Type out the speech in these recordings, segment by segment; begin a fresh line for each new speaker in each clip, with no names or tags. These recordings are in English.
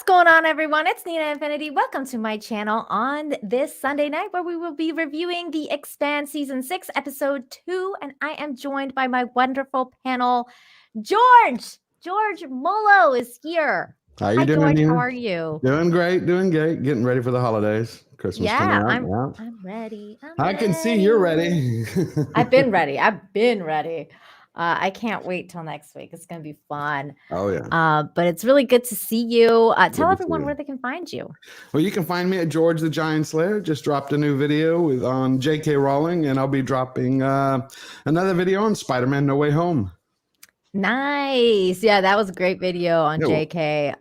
going on, everyone? It's Nina Infinity. Welcome to my channel on this Sunday night where we will be reviewing the Expanse Season 6, Episode 2, and I am joined by my wonderful panel, George. George Molo is here.
How you
Hi,
doing,
George.
Nina?
How are you?
Doing great. Getting ready for the holidays. Christmas coming up.
I'm ready.
I can see you're ready.
I've been ready. I can't wait till next week. It's going to be fun.
Oh, yeah.
But it's really good to see you. Tell everyone where they can find you.
Well, you can find me at George the Giant Slayer. Just dropped a new video on J.K. Rowling, and I'll be dropping another video on Spider-Man No Way Home.
Nice. Yeah, that was a great video on JK.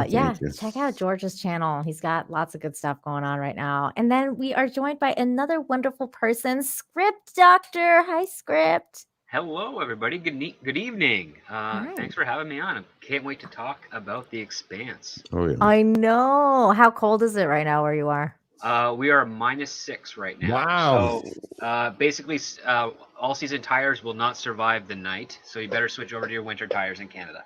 Yeah,
check out George's channel. He's got lots of good stuff going on right now. And then we are joined by another wonderful person, Script Doctor. Hi, Script.
Hello, everybody. Good evening. Thanks for having me on. I can't wait to talk about The Expanse.
Oh, yeah.
I know. How cold is it right now where you are?
We are -6 right now.
Wow.
So basically, all season tires will not survive the night. So you better switch over to your winter tires in Canada.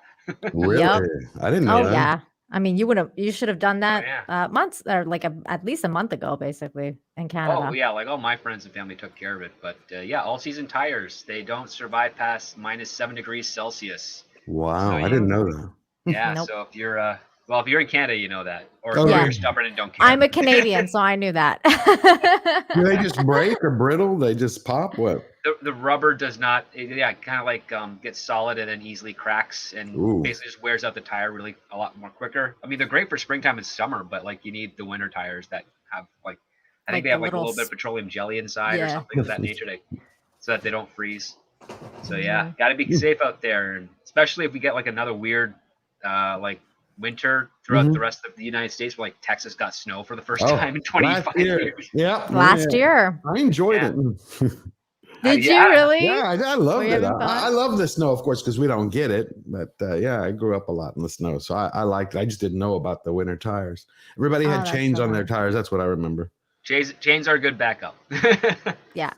Really?
Yep.
I didn't know that.
Yeah. I mean, you should have done that months or like at least a month ago, basically, in Canada.
Oh yeah, like all my friends and family took care of it. But yeah, all season tires, they don't survive past -7 degrees Celsius.
Wow,
So
I didn't know that.
Yeah.
Nope.
So if you're if you're in Canada, you know that, or
yeah.
you're stubborn and don't care.
I'm a Canadian, so I knew that.
Do they just break or brittle? They just pop? What?
The rubber does not, kind of like gets solid and then easily cracks and basically just wears out the tire a lot more quicker. I mean, they're great for springtime and summer, but like you need the winter tires that have I think they have like a little bit of petroleum jelly inside or something of that nature so that they don't freeze. So yeah, got to be safe out there, and especially if we get like another weird winter throughout the rest of the United States, where like Texas got snow for the first time in 25 years.
Yeah,
last year.
I enjoyed it.
Did you really?
Yeah, I loved it. I love the snow, of course, because we don't get it. But yeah, I grew up a lot in the snow, so I liked it. I just didn't know about the winter tires. Everybody had chains on their tires. That's what I remember.
Chains are a good backup.
Yeah,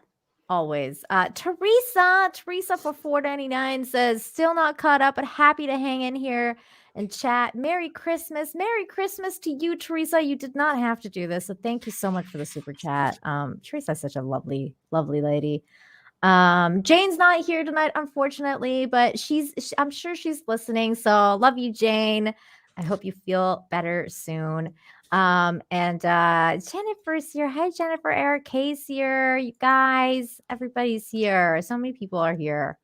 always. Teresa for $4.99 says, still not caught up, but happy to hang in here and chat. Merry Christmas. Merry Christmas to you, Teresa. You did not have to do this, so thank you so much for the super chat. Teresa's such a lovely, lovely lady. Jane's not here tonight, unfortunately, but I'm sure she's listening. So love you, Jane. I hope you feel better soon. And Jennifer's here. Hi, Jennifer. Eric K's here. You guys, everybody's here. So many people are here.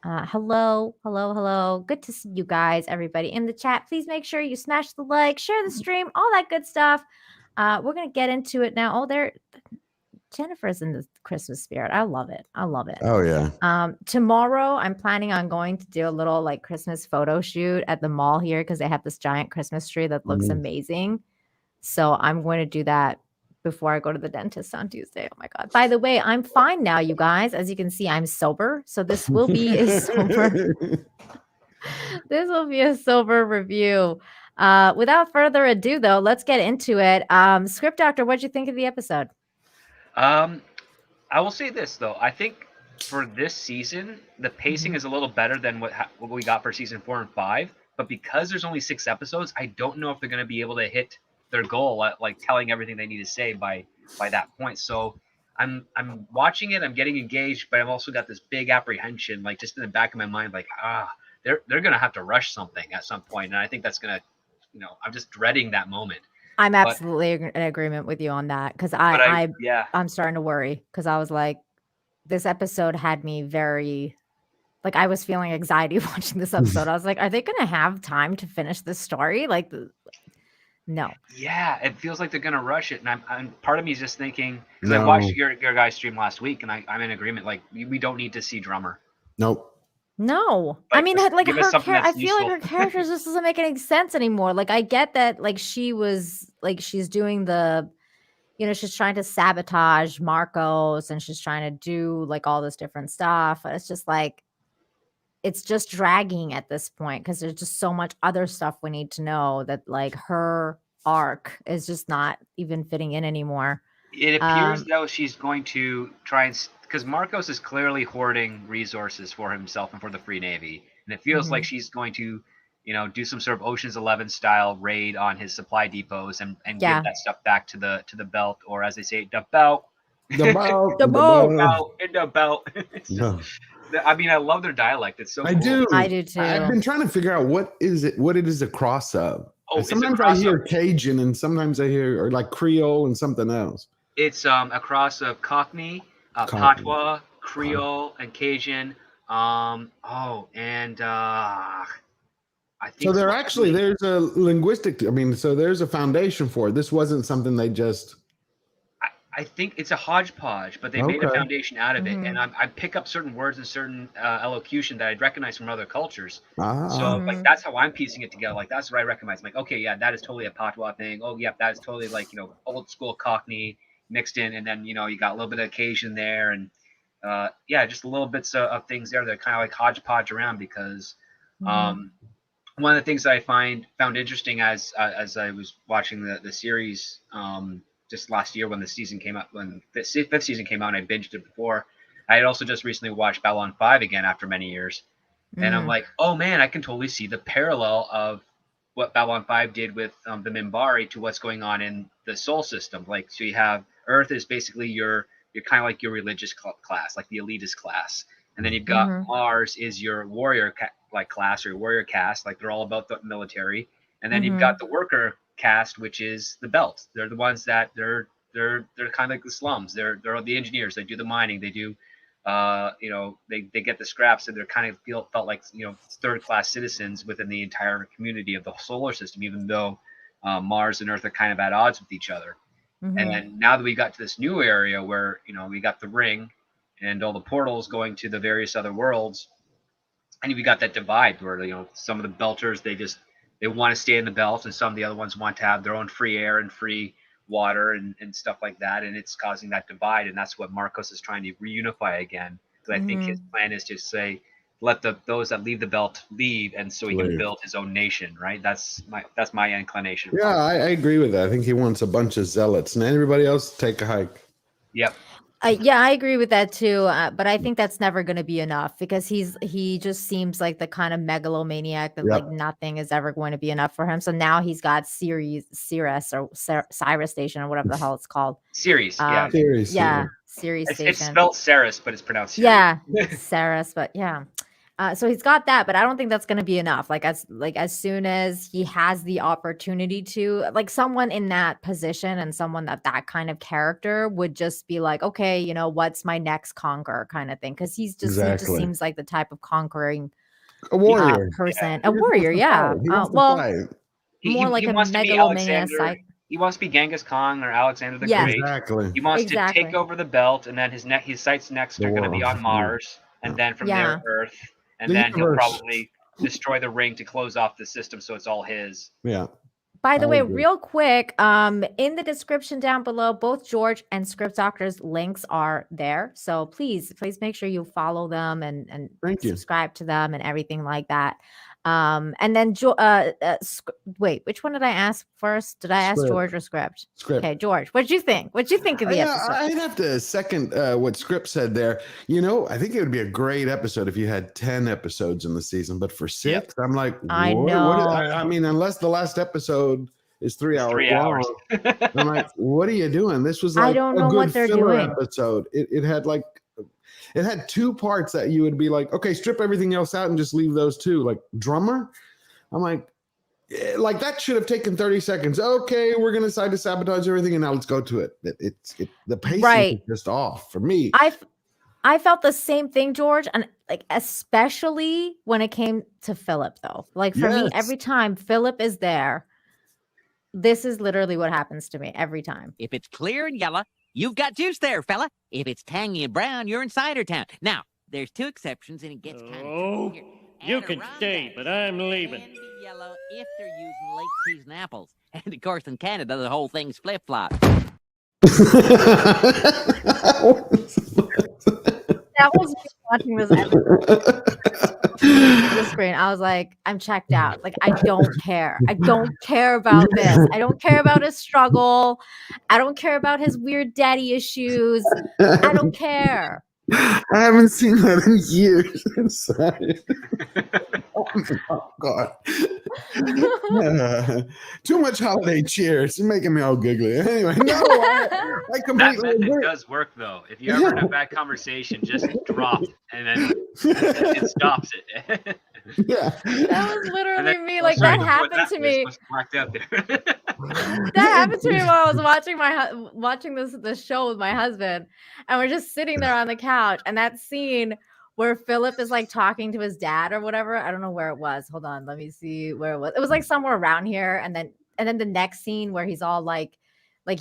Hello. Good to see you guys, everybody in the chat. Please make sure you smash the like, share the stream, all that good stuff. We're gonna get into it now. Oh, Jennifer's in the Christmas spirit. I love it.
Oh yeah.
Tomorrow I'm planning on going to do a little like Christmas photo shoot at the mall here because they have this giant Christmas tree that looks amazing. So I'm going to do that before I go to the dentist on Tuesday. Oh my God. By the way, I'm fine now, you guys. As you can see, I'm sober. So this will be a sober. This will be a sober review. Without further ado, though, let's get into it. Script Doctor, what'd you think of the episode?
I will say this though. I think for this season, the pacing is a little better than what we got for season 4 and 5. But because there's only 6 episodes, I don't know if they're going to be able to hit their goal at like telling everything they need to say by that point. So I'm watching it, I'm getting engaged, but I've also got this big apprehension, like just in the back of my mind, like they're gonna have to rush something at some point, and I think that's gonna, I'm just dreading that moment.
I'm absolutely in agreement with you on that because I'm starting to worry because I was like, this episode had me very. Like I was feeling anxiety watching this episode. I was like, are they gonna have time to finish this story? Like. No.
Yeah, it feels like they're gonna rush it, and I'm part of me is just thinking because I watched your guys' stream last week, and I'm in agreement. Like we don't need to see Drummer.
Nope.
No, I mean, like her I feel like her character just doesn't make any sense anymore. Like I get that, like she's doing the, she's trying to sabotage Marcos, and she's trying to do like all this different stuff. But it's just like. It's just dragging at this point because there's just so much other stuff we need to know that like her arc is just not even fitting in anymore.
It appears though she's going to try and because Marcos is clearly hoarding resources for himself and for the Free Navy, and it feels like she's going to do some sort of Ocean's 11 style raid on his supply depots and give that stuff back to the belt, or as they say, the belt.
The belt.
The
belt. In the belt. It's just, I mean, I love their dialect. It's so cool.
I do too.
I've been trying to figure out what it is a cross of.
Oh,
sometimes I hear Cajun and sometimes I hear or like Creole and something else.
It's a cross of Cockney, Patois, Creole, and Cajun. I think
so. There's a linguistic. I mean, so there's a foundation for it. This wasn't something they just.
I think it's a hodgepodge, but they made a foundation out of it, and I pick up certain words and certain elocution that I'd recognize from other cultures. So like that's how I'm piecing it together. Like that's what I recognize. I'm like, okay, yeah, that is totally a Patois thing. Oh, yeah, that is totally like old school Cockney mixed in, and then you got a little bit of Cajun there, and just a little bits of things there that kind of like hodgepodge around because one of the things that I found interesting as I was watching the series. Just last year when the season came out, when the fifth season came out, and I binged it before. I had also just recently watched Babylon 5 again after many years. And I'm like, oh man, I can totally see the parallel of what Babylon 5 did with the Minbari to what's going on in the Sol system. Like, so you have Earth is basically you're kind of like your religious class, like the elitist class. And then you've got Mars is your warrior class or your warrior caste, like they're all about the military. And then you've got the worker caste, which is the belt. They're the ones that they're kind of like the slums. They're the engineers. They do the mining. They do they get the scraps, and they're kind of felt like third class citizens within the entire community of the solar system, even though Mars and Earth are kind of at odds with each other. And then now that we got to this new area where we got the ring and all the portals going to the various other worlds, and we got that divide where some of the belters they want to stay in the belt, and some of the other ones want to have their own free air and free water and stuff like that. And it's causing that divide. And that's what Marcos is trying to reunify again. Because I think his plan is to say, let those that leave the belt leave, and so he can build his own nation, right? That's my inclination.
Yeah, I agree with that. I think he wants a bunch of zealots, and everybody else take a hike.
Yep.
I agree with that too, but I think that's never going to be enough because he just seems like the kind of megalomaniac that like nothing is ever going to be enough for him. So now he's got Ceres or Cyrus Station or whatever the hell it's called.
Ceres,
Ceres,
Ceres Station.
It's spelled Ceres, but it's pronounced Ceres.
Yeah, Ceres, but yeah. So he's got that, but I don't think that's going to be enough. As soon as he has the opportunity to, like someone in that position and someone that kind of character would just be like, okay, what's my next conquer kind of thing? Because he just seems like the type of conquering
a warrior
person, a warrior. Yeah. More like a megalomaniac.
He wants to be Genghis Khan or Alexander the Great.
Exactly.
He wants to take over the belt, and then his sights next are going to be on Mars, and then from there Earth. And then he'll probably destroy the ring to close off the system so it's all his.
Yeah.
By the way, real quick, in the description down below, both George and Script Doctor's links are there. So please make sure you follow them and subscribe to them and everything like that. And then wait, which one did I ask first? Did I ask George or Script? Okay, George, what'd you think? What'd you think of the episode?
I'd have to second what Script said there. I think it would be a great episode if you had 10 episodes in the season, but for 6, I'm like,
I know.
I mean, unless the last episode is 3 hours long, I'm like, what are you doing? This was like
I don't know what they're doing.
Episode. It had like. It had 2 parts that you would be like, okay, strip everything else out and just leave those 2. Like drummer, I'm like that should have taken 30 seconds. Okay, we're gonna decide to sabotage everything, and now let's go to it. The pacing is just off for me.
I felt the same thing, George, and like especially when it came to Philip, though. Like for me, every time Philip is there, this is literally what happens to me every time.
If it's clear and yellow, you've got juice there, fella. If it's tangy and brown, you're in cider town. Now, there's 2 exceptions, and it gets kind of tricky.
You can stay, but I'm leaving.
Can be yellow if they're using late season apples. And of course, in Canada, the whole thing's flip-flop.
That was me watching this episode. The screen. I was like, I'm checked out. Like, I don't care. I don't care about this. I don't care about his struggle. I don't care about his weird daddy issues. I don't care.
I haven't seen that in years. I'm sorry. Oh God. Too much holiday cheer. It's making me all giggly. Anyway, no, I
That
completely
method
agree.
does work though. If you ever in a bad conversation, just drop and then it stops it.
Yeah.
That was literally me.
Oh,
Like
sorry,
that
don't know what
happened
that
to
was.
me.
Must have blacked out there.
That happened to me while I was watching this show with my husband, and we're just sitting there on the couch, and that scene where Philip is like talking to his dad or whatever. I don't know where it was. Hold on, let me see where it was. It was like somewhere around here, and then the next scene where he's all like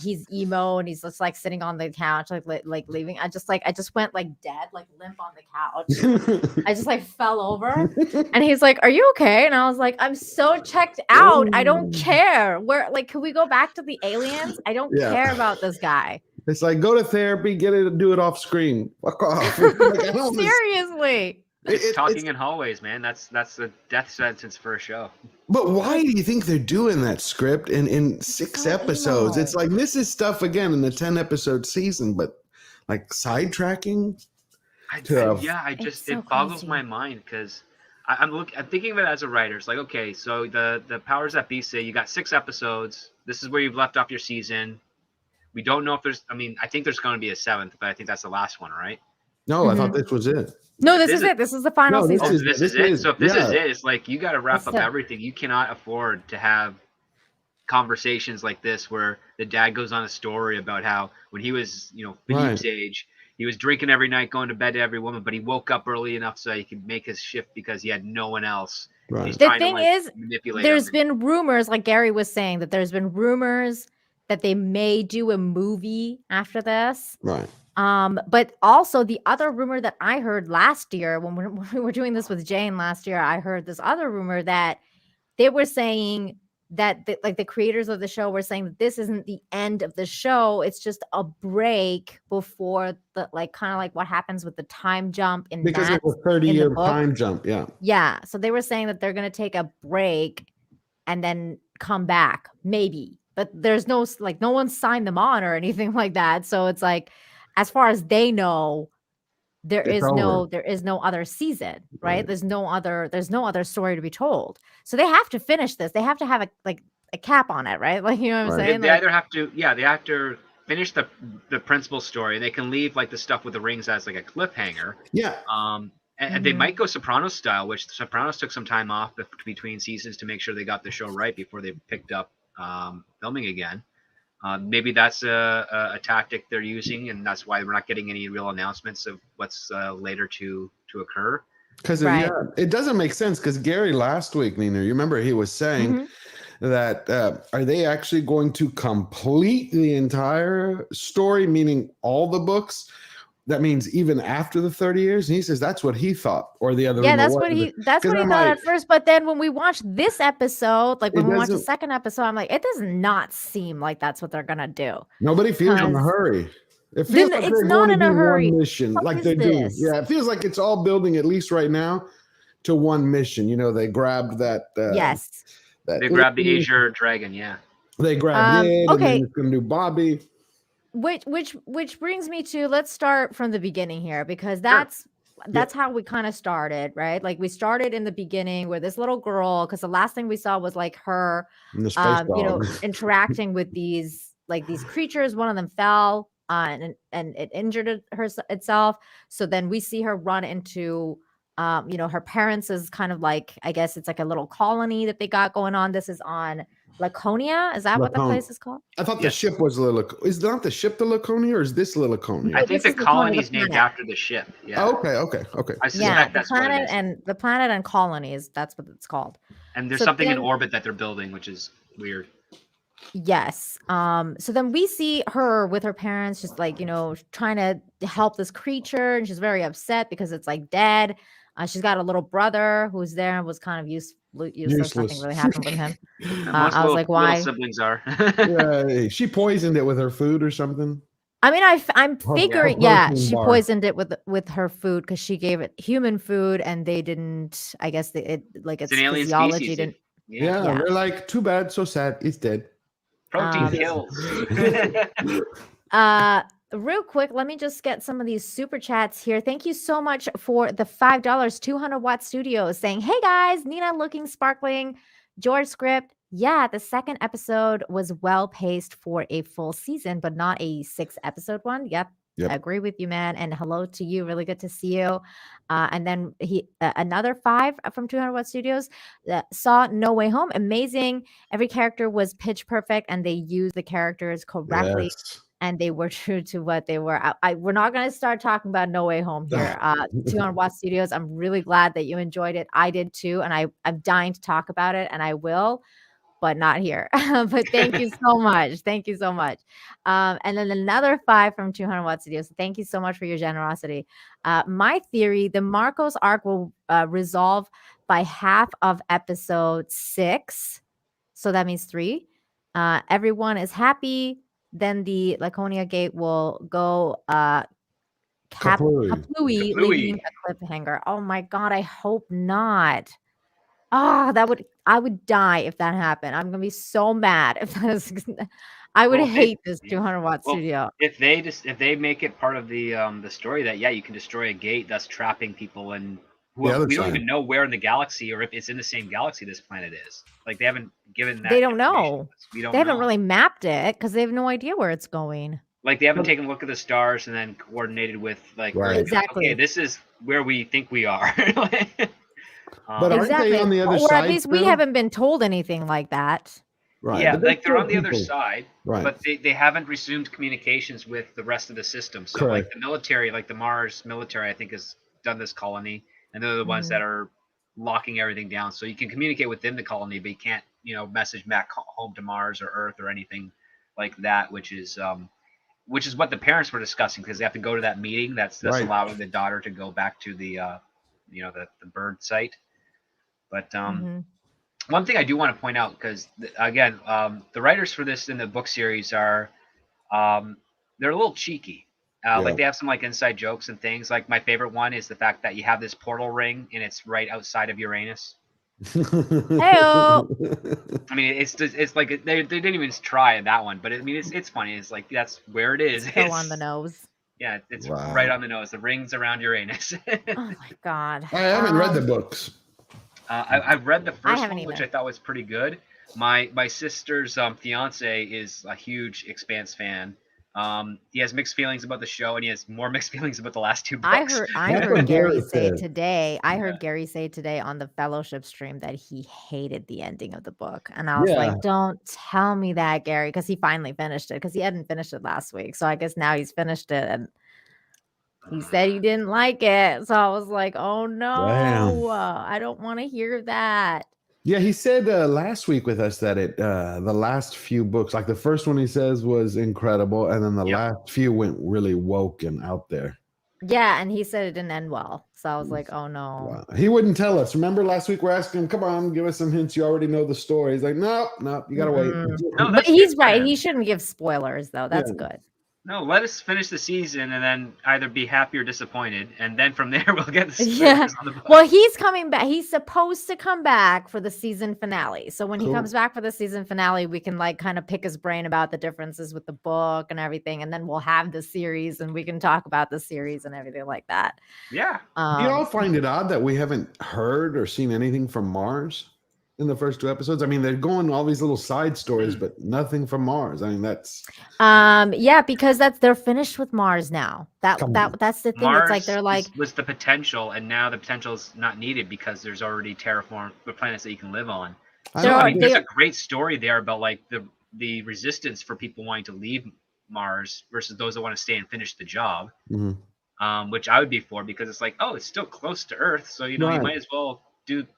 he's emo and he's just like sitting on the couch, like leaving. I just went like dead, like limp on the couch. I just like fell over, and he's like, "Are you okay?" And I was like, "I'm so checked out. I don't care. Where, like, can we go back to the aliens? I don't
Yeah.
care about this guy."
It's like, go to therapy, get it, do it off screen. Fuck off. Like, I don't wanna-
Seriously.
It's talking in hallways, man. That's the death sentence for a show.
But why do you think they're doing that script in 6
so
episodes?
emo.
It's like, this is stuff again in the 10-episode season, but like sidetracking.
It's so
it boggles
crazy.
my mind because I'm thinking of it as a writer. It's like, okay, so the powers that be say you got 6 episodes. This is where you've left off your season. We don't know if there's. I mean, I think there's going to be a 7th, but I think that's the last one, right?
No, I thought this was it.
No, this is it. This is the final
No, this
season.
is-
This is it. So if this is
yeah.
it, it's like you got to wrap
That's
up
it.
everything. You cannot afford to have conversations like this where the dad goes on a story about how when he was, Pinup's age, he was drinking every night, going to bed to every woman, but he woke up early enough so he could make his shift because he had no one else.
Right.
He's
The
trying
thing
to, like,
is,
manipulate
there's
him.
been rumors, like Gary was saying, that there's been rumors that they may do a movie after this.
Right.
But also the other rumor that I heard last year when we were doing this with Jane last year, I heard this other rumor that they were saying that the creators of the show were saying that this isn't the end of the show. It's just a break before the kind of like what happens with the time jump in
Because
that,
it's a 30-year
book.
time jump. Yeah.
Yeah. So they were saying that they're going to take a break and then come back, maybe. But there's no one signed them on or anything like that. So it's like, as far as they know, there
It's
is
over.
no other season, right?
Right.
There's no other story to be told. So they have to finish this. They have to have a cap on it, right? Like, you know what I'm
Right.
saying?
They either have to, they have to finish the principal story, and they can leave like the stuff with the rings as like a cliffhanger.
Yeah.
And they might go Sopranos style, which Sopranos took some time off between seasons to make sure they got the show right before they picked up filming again. Maybe that's a tactic they're using, and that's why we're not getting any real announcements of what's later to occur.
Because
Right.
it doesn't make sense. Because Gary last week, Nina, you remember he was saying that are they actually going to complete the entire story, meaning all the books? That means even after the 30 years. And he says that's what he thought, or the other.
Yeah, that's what he thought
I'm
at first. But then when we watched this episode, like when we watched the
doesn't-
second episode, I'm like, it does not seem like that's what they're gonna do.
Nobody feels in a
'Cause
hurry. It feels like
it's
they're
not
going
in
to
a
do
hurry.
one mission,
What
like
is
they're doing.
this?
Yeah, it feels like it's all building, at least right now, to one mission. They grabbed that.
Yes.
That
They grabbed the Azure Dragon, yeah.
They grabbed it, and
okay.
then it's going to do Bobby.
Which brings me to, let's start from the beginning here, because that's how we kind of started, right? Like we started in the beginning where this little girl, because the last thing we saw was like her
And the space dog.
interacting with these creatures. One of them fell and it injured itself. So then we see her run into her parents is kind of like, I guess it's like a little colony that they got going on. This is on Laconia. Is that what the place is called?
I thought the ship was is not the ship the Laconia, or is this Laconia?
I think the colony is
Laconia,
named after the ship. Yeah.
Oh, okay.
I suspect that's what it is.
The planet and colonies, that's what it's called.
And there's
So
something in
then-
orbit that they're building, which is weird.
Yes. So then we see her with her parents, just like, trying to help this creature, and she's very upset because it's like dead. She's got a little brother who's there and was kind of useless. Nothing really happened with him. I was like, why?
Little siblings are.
Yeah, she poisoned it with her food or something.
I mean, I'm figuring, she
bar.
poisoned it with her food because she gave it human food, and they didn't. I guess its
an alien
physiology
species.
didn't.
Yeah, they're like, too bad, so sad, it's dead.
Protein kills.
Real quick, let me just get some of these super chats here. Thank you so much for the $5. 200 Watt Studios saying, "Hey guys, Nina looking sparkling. George script. Yeah, the second episode was well paced for a full season, but not a 6-episode one. Yep.
Yep.
I agree with you, man. And hello to you. Really good to see you. And then another 5 from 200 Watt Studios saw No Way Home. Amazing. Every character was pitch perfect, and they used the characters correctly.
Yes.
And they were true to what they were. We're not going to start talking about No Way Home here. 200 Watt Studios, I'm really glad that you enjoyed it. I did too, and I'm dying to talk about it, and I will, but not here. But thank you so much. Thank you so much. And then another 5 from 200 Watt Studios. Thank you so much for your generosity. My theory, the Marcos arc will resolve by half of episode 6. So that means 3. Everyone is happy. Then the Laconia Gate will go
Kaplooey.
Kaplooey, leaving a cliffhanger. Oh my god, I hope not. Ah, I would die if that happened. I'm gonna be so mad if that is. I would hate this 200 Watt Studio.
If they make it part of the story that you can destroy a gate, thus trapping people, and we don't even know where in the galaxy or if it's in the same galaxy this planet is. Like they haven't given that.
They don't know.
We don't.
They haven't really mapped it because they have no idea where it's going.
Like they haven't taken a look at the stars and then coordinated with
exactly.
Okay, this is where we think we are.
But aren't they on the other side?
Or at least we haven't been told anything like that.
Right.
Yeah, like they're on the other side,
right?
But they haven't resumed communications with the rest of the system. So like the military, like the Mars military, I think has done this colony, and they're the ones that are locking everything down. So you can communicate within the colony, but you can't, message back home to Mars or Earth or anything like that, which is what the parents were discussing because they have to go to that meeting that's allowing the daughter to go back to the the bird site. But one thing I do want to point out, because again, the writers for this in the book series are they're a little cheeky. Like they have some like inside jokes and things. Like my favorite one is the fact that you have this portal ring and it's right outside of Uranus.
Hey-o.
I mean, it's like they didn't even try that one, but I mean it's funny. It's like that's where it is.
It's on the nose.
Yeah, it's right on the nose. The ring's around Uranus.
Oh my god!
I haven't read the books.
I've read the first one, which I thought was pretty good. My sister's fiance is a huge Expanse fan. He has mixed feelings about the show, and he has more mixed feelings about the last 2 books.
I heard Gary say today. I heard Gary say today on the Fellowship stream that he hated the ending of the book, and I was like, "Don't tell me that, Gary," because he finally finished it because he hadn't finished it last week. So I guess now he's finished it, and he said he didn't like it. So I was like, "Oh no, I don't want to hear that."
Yeah, he said last week with us that the last few books, like the first one he says was incredible, and then the last few went really woke and out there.
Yeah, and he said it didn't end well. So I was like, oh no.
Wow. He wouldn't tell us. Remember last week we're asking him, come on, give us some hints. You already know the story. He's like, no, you gotta wait.
No,
but he's right. He shouldn't give spoilers though. That's good.
No, let us finish the season and then either be happy or disappointed, and then from there we'll get the spoilers on the book.
Well, he's coming back. He's supposed to come back for the season finale. So when he comes back for the season finale, we can like kind of pick his brain about the differences with the book and everything, and then we'll have the series and we can talk about the series and everything like that.
Yeah.
Do you all find it odd that we haven't heard or seen anything from Mars in the first 2 episodes? I mean, they're going all these little side stories, but nothing from Mars. I mean, that's
because they're finished with Mars now. That's the thing.
Mars
it's like they're like
was the potential, and now the potential is not needed because there's already terraformed the planets that you can live on. There's a great story there about like the resistance for people wanting to leave Mars versus those that want to stay and finish the job. Which I would be for, because it's like, oh, it's still close to Earth, so you might as well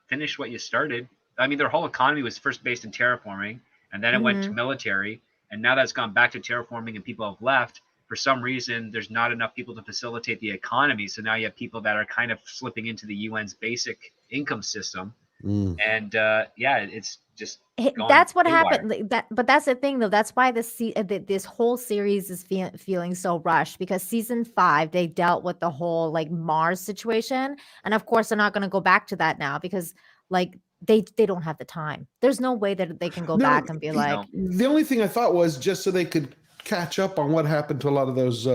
finish what you started. I mean, their whole economy was first based in terraforming, and then it went to military, and now that's gone back to terraforming and people have left. For some reason, there's not enough people to facilitate the economy, so now you have people that are kind of slipping into the UN's basic income system. And it's just
that's what happened. But that's the thing, though. That's why this whole series is feeling so rushed, because season 5 they dealt with the whole like Mars situation, and of course they're not going to go back to that now because like they don't have the time. There's no way that they can go back and be like.
The only thing I thought was just so they could catch up on what happened to a lot of those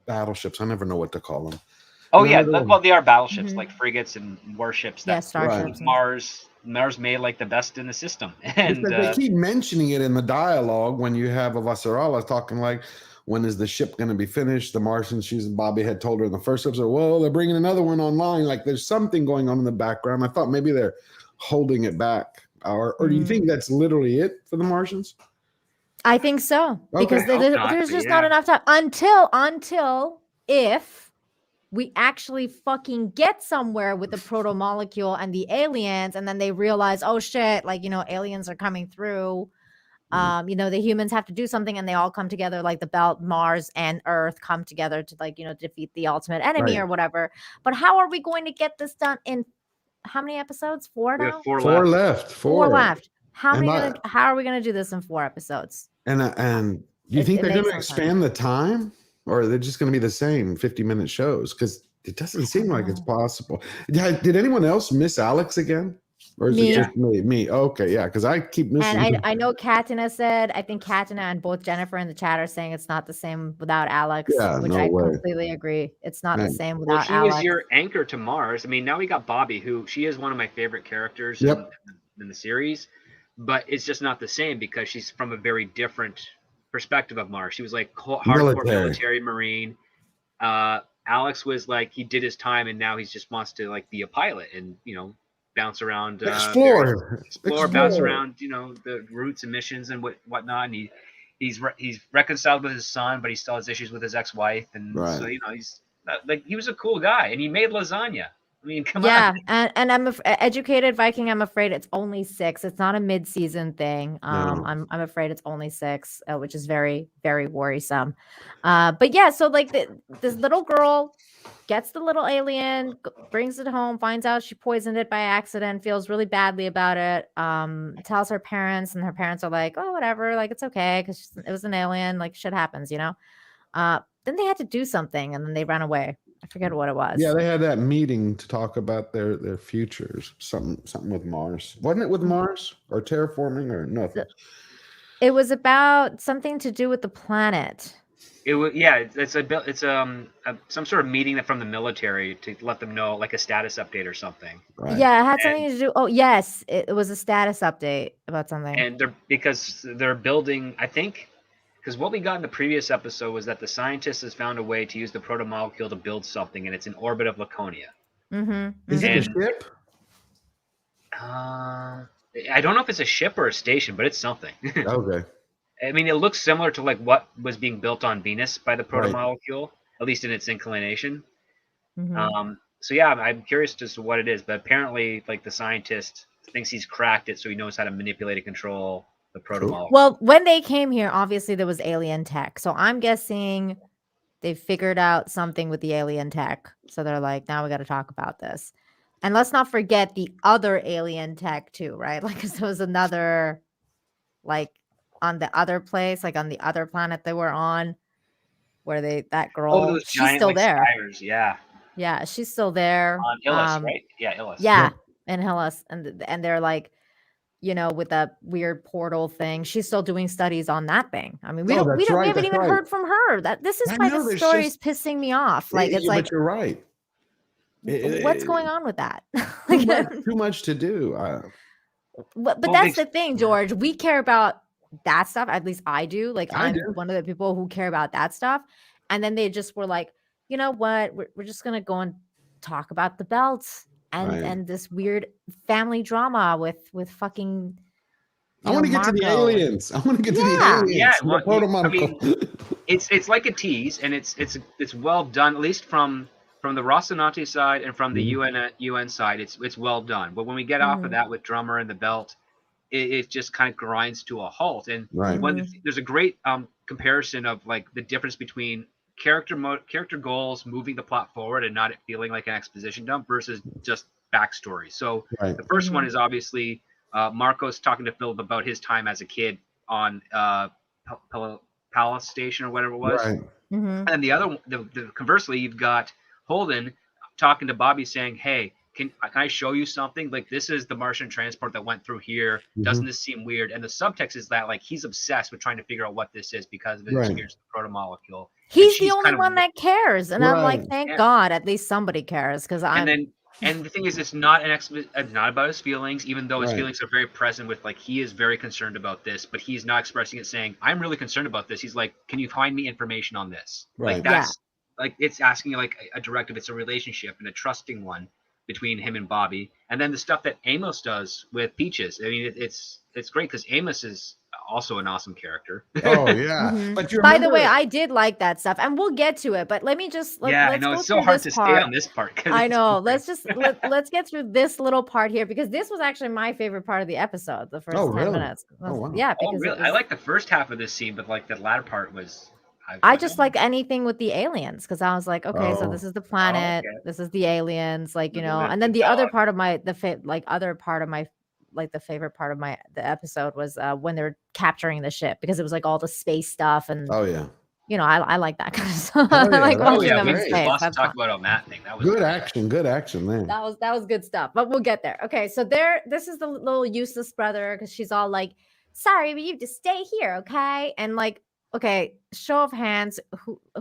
battleships. I never know what to call them.
Oh
None
yeah,
of them.
well they are battleships
Mhm.
like frigates and warships.
Yeah,
That
starships.
Mars made like the best in the system, and
Because they keep mentioning it in the dialogue when you have Avasarala talking like, when is the ship going to be finished? The Martians, Bobby had told her in the first episode, well, they're bringing another one online. Like there's something going on in the background. I thought maybe they're holding it back. Or do you think that's literally it for the Martians?
I think so, because
I hope not,
there's
but
just not
yeah.
enough time until if we actually fucking get somewhere with the proto molecule and the aliens, and then they realize, oh shit, like, aliens are coming through. The humans have to do something, and they all come together, like the Belt, Mars, and Earth come together to, like, defeat the ultimate enemy or whatever. But how are we going to get this done in how many episodes? 4
we have
now?
4
Four
left.
left.
Four left. How
And
are we gonna do this in 4 episodes?
And do you think
it
they're going
makes
to
no sense.
expand the time, or are they just going to be the same 50-minute shows? Because it doesn't seem like it's possible. Did anyone else miss Alex again? Or is
Me.
it just me? Me. Okay, yeah, because I keep missing
And
him.
I know Katina said, I think Katina and both Jennifer in the chat are saying it's not the same without Alex,
Yeah,
which
no
I
way.
completely agree. It's not the
Man.
same
Well,
without
he
Alex.
was your anchor to Mars. I mean, now we got Bobby, who she is one of my favorite characters
Yep.
in the series, but it's just not the same because she's from a very different perspective of Mars. She was like hardcore military Marine. Alex was like, he did his time, and now he just wants to like be a pilot and bounce around,
Explore,
bounce around, the routes and missions and whatnot. And he's reconciled with his son, but he still has issues with his ex-wife, and so he's like, he was a cool guy, and he made lasagna. I mean, come on.
Yeah, and I'm educated Viking. I'm afraid it's only 6. It's not a mid-season thing.
No.
I'm afraid it's only 6, which is very, very worrisome. But yeah, so like this little girl gets the little alien, brings it home, finds out she poisoned it by accident, feels really badly about it. Tells her parents, and her parents are like, "Oh, whatever, like it's okay, because it was an alien. Like shit happens, you know." Then they had to do something, and then they ran away. I forget what it was.
Yeah, they had that meeting to talk about their futures. Something with Mars. Wasn't it with Mars or terraforming or nothing?
It was about something to do with the planet.
It was it's some sort of meeting from the military to let them know, like a status update or something.
Right.
Yeah, it had something to do. Oh yes, it was a status update about something.
And they're building, I think, because what we got in the previous episode was that the scientist has found a way to use the protomolecule to build something, and it's in orbit of Laconia.
Is it a ship?
I don't know if it's a ship or a station, but it's something.
Okay.
I mean, it looks similar to like what was being built on Venus by the protomolecule, at least in its inclination. So yeah, I'm curious as to what it is, but apparently, like, the scientist thinks he's cracked it, so he knows how to manipulate and control the protomolecule.
Well, when they came here, obviously there was alien tech, so I'm guessing they figured out something with the alien tech. So they're like, now we got to talk about this. And let's not forget the other alien tech too, right? Like, because there was another, like, on the other place, like on the other planet they were on, where that girl,
those
she's
giant,
still
like,
there.
spires, yeah.
Yeah, she's still there.
On Illis, right? Yeah, Illis.
Yeah, in Hillis, and they're like, with that weird portal thing, she's still doing studies on that thing. I mean, we haven't even heard from her. This is why the story is pissing me off. Like, it's like,
but you're right.
What's going on with that?
Too much to do.
But that's the thing, George. We care about that stuff. At least I do. Like, I'm one of the people who care about that stuff. And then they just were like, you know what? We're just gonna go and talk about the belts and this weird family drama with fucking.
I want to get to the aliens. I want to get to the aliens.
Yeah,
I
mean, it's like a tease, and it's well done, at least from the Rocinante side and from the UN side. It's well done. But when we get off of that with Drummer and the belt, it just kind of grinds to a halt. And there's a great comparison of like the difference between character goals, moving the plot forward and not it feeling like an exposition dump, versus just backstory. So the first one is obviously Marcos talking to Philip about his time as a kid on Palace Station or whatever it was. And then the conversely, you've got Holden talking to Bobby saying, hey, can I show you something? Like, this is the Martian transport that went through here. Doesn't this seem weird? And the subtext is that, like, he's obsessed with trying to figure out what this is because of his
Right.
experience with the protomolecule.
He's the only one that cares. And I'm like,
Right.
thank
Yeah.
God, at least somebody cares. Because
And the thing is, it's not not about his feelings, even though his
Right.
feelings are very present with, like, he is very concerned about this, but he's not expressing it saying, I'm really concerned about this. He's like, can you find me information on this?
Right.
Like, that's like, it's asking like a directive. It's a relationship and a trusting one between him and Bobby. And then the stuff that Amos does with Peaches. I mean, it's great because Amos is also an awesome character.
Oh yeah.
Mhm.
But you
By the
remember
way, I did like that stuff, and we'll get to it. But let me just
yeah, I
let's
know
go
it's so
through
hard
this
to stay
part.
on this part.
I know. Let's get through this little part here because this was actually my favorite part of the episode. The first 10
really?
minutes.
Oh, wow.
Yeah,
Oh,
because
really? I like the first half of this scene, but like the latter part was.
I just like anything with the aliens because I was like, okay, so this is the planet,
okay.
this is the aliens, like, you
Look at
know,
this,
and then
the
the other
dog.
part of my the favorite part of the episode was when they're capturing the ship because it was like all the space stuff and
Oh yeah.
you know, I like that kind of stuff.
Oh,
I
yeah,
like
that was
Oh
watching
yeah,
them
we
in
great.
space.
lots to
That's
talk
fun.
about on that thing. That was
Good action there.
That was good stuff. But we'll get there. Okay, so this is the little useless brother because she's all like, "Sorry, but you have to stay here, okay?" And like, okay, show of hands,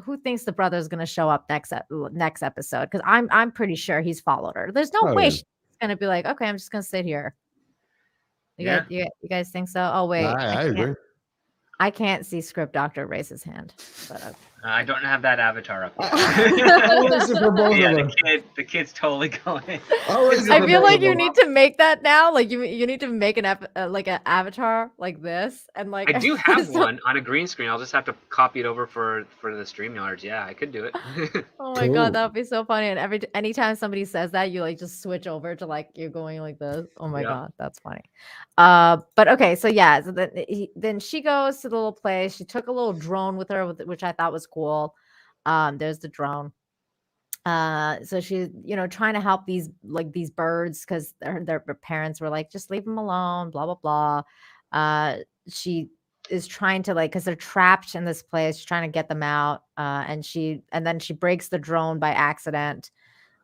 who thinks the brother is gonna show up next episode? Because I'm pretty sure he's followed her. There's no
Oh,
way
yeah.
she's gonna be like, okay, I'm just gonna sit here.
Yeah.
You guys think so? Oh wait,
I agree.
I can't see Script Doctor raise his hand. But
I don't have that avatar up yet.
I'll listen for both
Yeah,
of them.
the kid's totally going.
I'll listen
I
for
feel
both
like
of
you
them.
need to make that now. Like you need to make like an avatar like this, and like
I do have
so-
one on a green screen. I'll just have to copy it over for the StreamYards. Yeah, I could do it.
Oh my
Cool.
god, that would be so funny. And anytime somebody says that, you like just switch over to like you're going like this. Oh my
Yeah.
god, that's funny. But okay, so yeah, so then she goes to the little place. She took a little drone with her, which I thought was cool. There's the drone. So she's trying to help these birds because their parents were like, just leave them alone, blah blah blah. She is trying to because they're trapped in this place. She's trying to get them out. And then she breaks the drone by accident.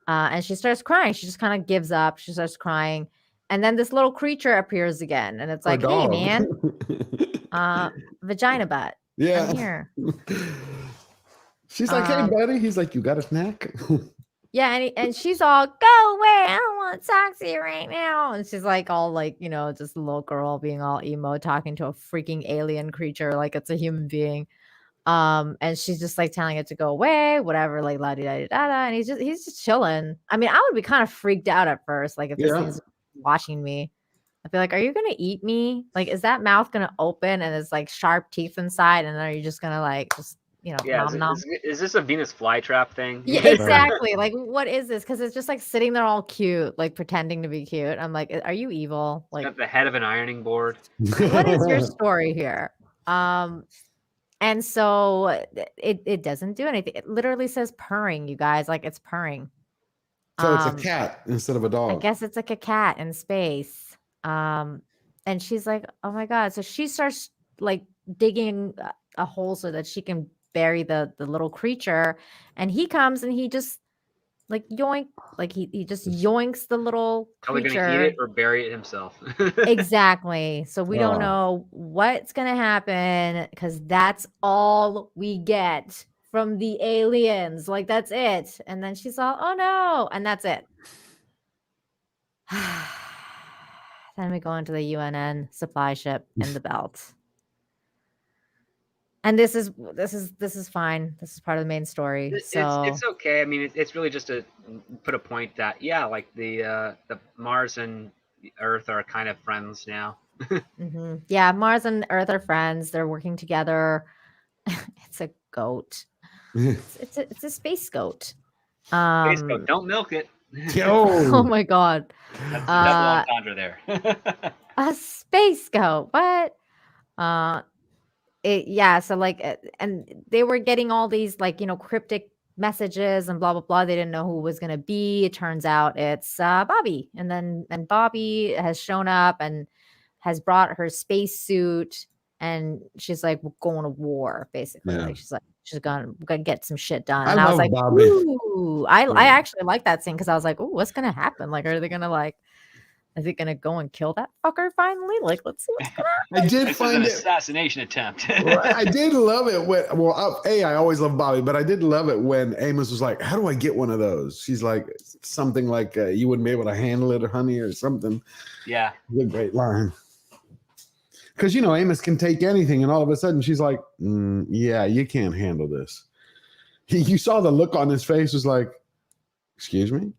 And she starts crying. She just kind of gives up. She starts crying. And then this little creature appears again. And it's
Or
like, hey
dog.
man, vagina butt.
Yeah.
I'm here.
She's like, hey buddy. He's like, you got a snack?
Yeah, and she's all, go away. I don't want to talk to you right now. And she's like all just a little girl being all emo, talking to a freaking alien creature like it's a human being. And she's just like telling it to go away, whatever, like la di da di da da. And he's just chilling. I mean, I would be kind of freaked out at first, like if this thing's watching me. I'd be like, are you gonna eat me? Like, is that mouth gonna open and there's like sharp teeth inside? And are you just gonna like just
Yeah,
nom nom?
is this a Venus flytrap thing?
Yeah, exactly. Like, what is this? Because it's just like sitting there all cute, like pretending to be cute. I'm like, are you evil? Like,
Got the head of an ironing board.
what is your story here? And so it doesn't do anything. It literally says purring, you guys. Like it's purring.
So it's a cat instead of a dog.
I guess it's like a cat in space. And she's like, oh my god. So she starts like digging a hole so that she can bury the little creature. And he comes and he just like yoink, like he just yoinks the little
Probably
creature.
gonna eat it or bury it himself.
Exactly. So we don't
Oh.
know what's gonna happen because that's all we get from the aliens. Like that's it. And then she's all, oh no, and that's it. Then we go into the UNN supply ship in the belt. And this is fine. This is part of the main story. So
It's okay. I mean, it's really just to put a point that like the Mars and Earth are kind of friends now.
mhm. Yeah, Mars and Earth are friends. They're working together. It's a goat. It's a space goat.
Space goat, don't milk it.
Oh my god.
That's double entendre there.
A space goat. What? So like and they were getting all these cryptic messages and blah blah blah. They didn't know who it was gonna be. It turns out it's Bobby. And Bobby has shown up and has brought her space suit and she's like, we're going to war, basically.
Yeah.
Like she's like, she's gonna get some shit done.
I
And I was
love
like,
Bobby.
ooh, I
Yeah.
actually like that scene because I was like, ooh, what's gonna happen? Like, are they gonna like, is he gonna go and kill that fucker finally? Like, let's see what's gonna happen.
I did
This is an
find it.
assassination attempt.
I did love it when, I always love Bobby, but I did love it when Amos was like, how do I get one of those? She's like, something like, you wouldn't be able to handle it, honey, or something.
Yeah.
It's a great line. Because, Amos can take anything, and all of a sudden she's like, yeah, you can't handle this. You saw the look on his face was like, excuse me?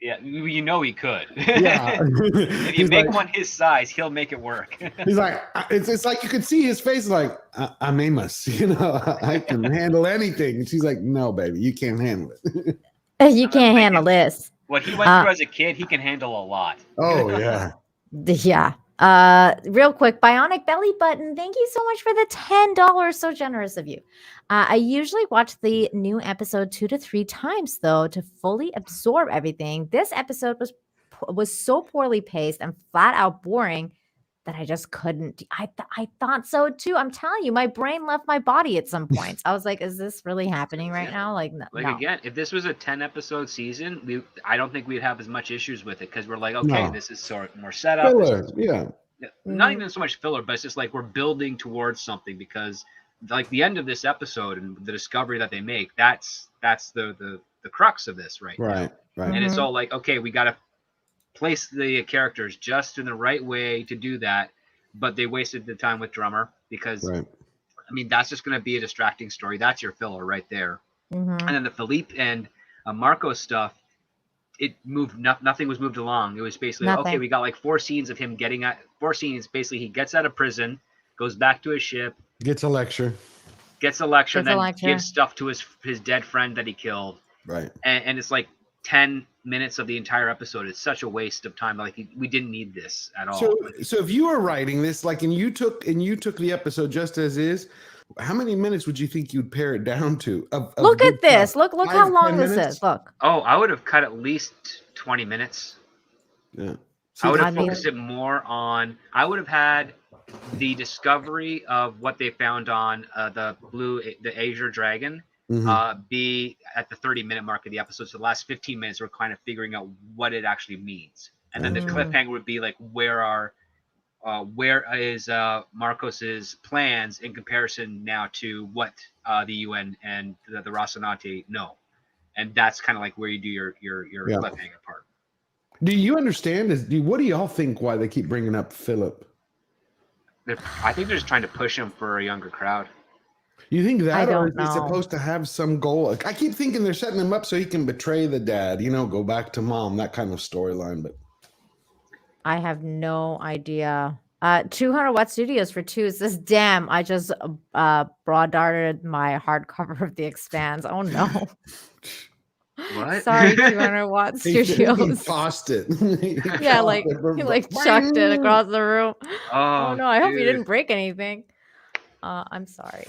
Yeah, he could.
Yeah.
If you make one his size, he'll make it work.
He's like, it's like you could see his face like, I'm Amos, I can handle anything. And she's like, no, baby, you can't handle it.
You can't handle this.
What he went through as a kid, he can handle a lot.
Oh, yeah.
Yeah. Real quick, Bionic Belly Button, thank you so much for the $10. So generous of you. I usually watch the new episode 2 to 3 times, though, to fully absorb everything. This episode was so poorly paced and flat out boring that I just couldn't. I thought so too. I'm telling you, my brain left my body at some points. I was like, is this really happening right now? Like, no.
Again, if this was a 10-episode season, I don't think we'd have as much issues with it because we're like, okay, this is sort of more setup.
Filler, yeah.
Not even so much filler, but it's just like we're building towards something because like the end of this episode and the discovery that they make, that's the crux of this right now. Right. And it's all like, okay, we got to place the characters just in the right way to do that, but they wasted the time with Drummer because I mean that's just going to be a distracting story. That's your filler right there. And then the Philippe and Marco stuff, it moved. Nothing was moved along. It was basically okay. We got like 4 scenes of him getting at 4 scenes. Basically, he gets out of prison, goes back to his ship,
gets a lecture,
and then gives stuff to his dead friend that he killed. Right. And it's like 10 minutes of the entire episode. It's such a waste of time. Like we didn't need this at all.
So if you were writing this, like, and you took the episode just as is, how many minutes would you think you'd pare it down to?
Look at this. Look how long this is. Look.
Oh, I would have cut at least 20 minutes.
Yeah.
I would have focused it more on. I would have had the discovery of what they found on the Azure Dragon. Be at the 30-minute mark of the episode. So the last 15 minutes we're kind of figuring out what it actually means. And then the cliffhanger would be like, where is Marcos's plans in comparison now to what the UN and the Rocinante know? And that's kind of like where you do your cliffhanger part.
Do you understand? What do y'all think why they keep bringing up Philip?
I think they're just trying to push him for a younger crowd.
You think that, or is he supposed to have some goal? I keep thinking they're setting him up so he can betray the dad, go back to mom, that kind of storyline. But
I have no idea. 200 Watt Studios for 2 says, damn, I just broad darted my hardcover of The Expanse. Oh no.
What?
Sorry, 200 Watt Studios.
He tossed it.
Yeah, like he chucked it across the room. Oh no, I hope you didn't break anything. I'm sorry.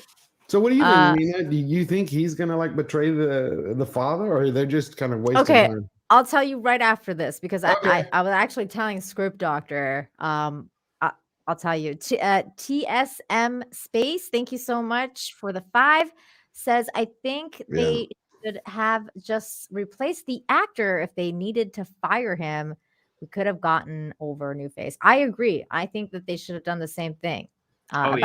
So what do you think, Nina? Do you think he's gonna like betray the father, or they're just kind of wasting her?
I'll tell you right after this because I was actually telling Script Doctor. I'll tell you. TSM Space, thank you so much for the 5. Says I think they should have just replaced the actor if they needed to fire him. We could have gotten over a new face. I agree. I think that they should have done the same thing. I'm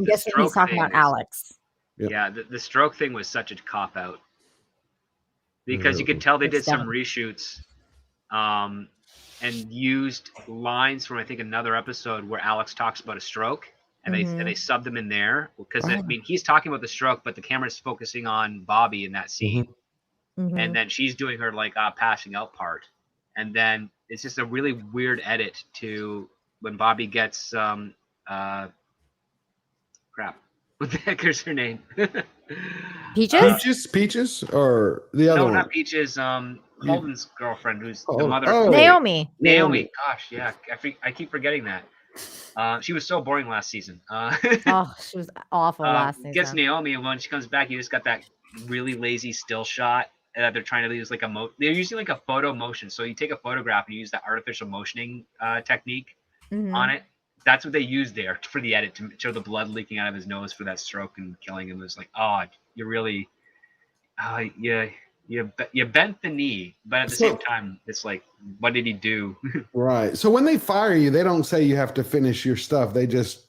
guessing he's talking about Alex.
Yeah, the stroke thing was such a cop out because you could tell they did some reshoots and used lines from I think another episode where Alex talks about a stroke and they subbed them in there because I mean he's talking about the stroke but the camera's focusing on Bobby in that scene and then she's doing her like passing out part and then it's just a really weird edit to when Bobby gets crap. What the heck is her name?
Peaches, or the other one?
No, not Peaches. Holden's girlfriend, who's the mother.
Oh, Naomi.
Gosh, yeah, I keep forgetting that. She was so boring last season.
She was awful last season.
Gets Naomi, and when she comes back, you just got that really lazy still shot that they're trying to use like they're using like a photo motion. So you take a photograph and you use that artificial motioning technique on it. that's what they used there for the edit to show the blood leaking out of his nose for that stroke and killing him. It was like, oh, you really, you bent the knee, but at the same time, it's like, what did he do?
Right. So when they fire you, they don't say you have to finish your stuff. They just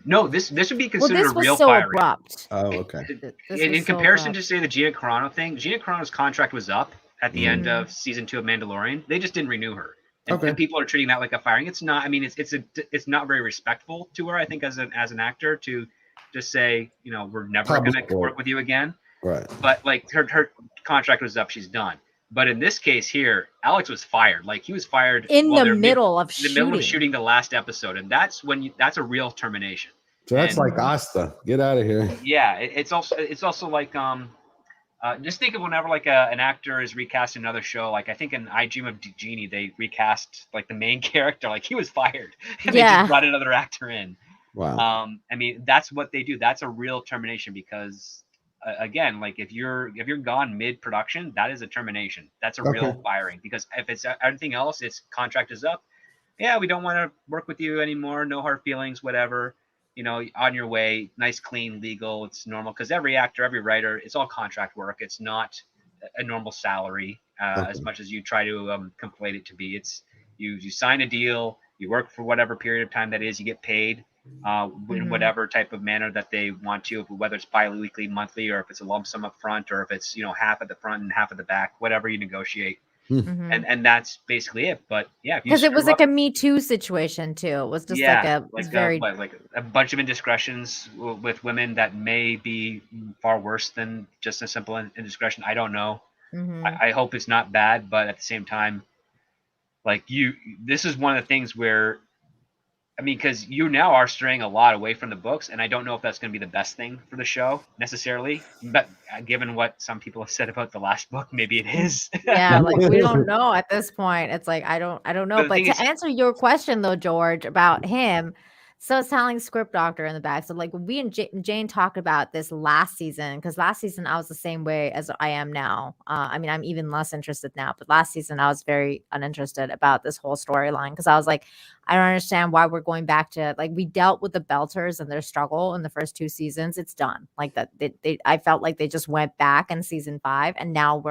No, this would be
Well,
considered
this
a
was
real
so
firing.
abrupt.
oh, okay.
In comparison to say the Gina Carano thing, Gina Carano's contract was up at the end
Mhm.
of season 2 of Mandalorian. They just didn't renew her, and,
Okay.
and people are treating that like a firing. It's not. I mean, it's not very respectful to her. I think as an actor to just say, we're never going to work with you again.
Right.
But like her contract was up, she's done. But in this case here, Alex was fired. Like he was fired
In
while
the
they're
middle of
in the middle of
shooting.
shooting the last episode, and that's that's a real termination.
So that's
And-
like Asta. Get out of here.
Yeah, it's also like just think of whenever like an actor is recast in another show. Like I think in I Dream of Genie, they recast like the main character. Like he was fired, and they
Yeah.
just brought another actor in.
Wow.
I mean, that's what they do. That's a real termination because again, like if you're gone mid production, that is a termination. That's a real firing because if it's everything else, its contract is up. Yeah, we don't want to work with you anymore. No hard feelings, whatever. On your way, nice, clean, legal. It's normal because every actor, every writer, it's all contract work. It's not a normal salary as much as you try to conflate it to be. It's you sign a deal, you work for whatever period of time that is, you get paid in whatever type of manner that they want to, whether it's bi-weekly, monthly, or if it's a lump sum up front, or if it's half at the front and half at the back, whatever you negotiate.
Mhm.
And that's basically it. But yeah,
Because it was like a Me Too situation too. It was just very
like a bunch of indiscretions with women that may be far worse than just a simple indiscretion. I don't know.
Mhm.
I hope it's not bad, but at the same time, like this is one of the things where, I mean, because you now are straying a lot away from the books, and I don't know if that's going to be the best thing for the show necessarily. But given what some people have said about the last book, maybe it is.
Yeah, like we don't know at this point. It's like I don't know.
the
But
thing
to
is-
answer your question though, George, about him, so it's telling script doctor in the back. So like we and Jane talked about this last season, because last season I was the same way as I am now. I mean, I'm even less interested now, but last season I was very uninterested about this whole storyline because I was like, I don't understand why we're going back to, like, we dealt with the Belters and their struggle in the first 2 seasons. It's done. Like that. I felt like they just went back in season 5, and now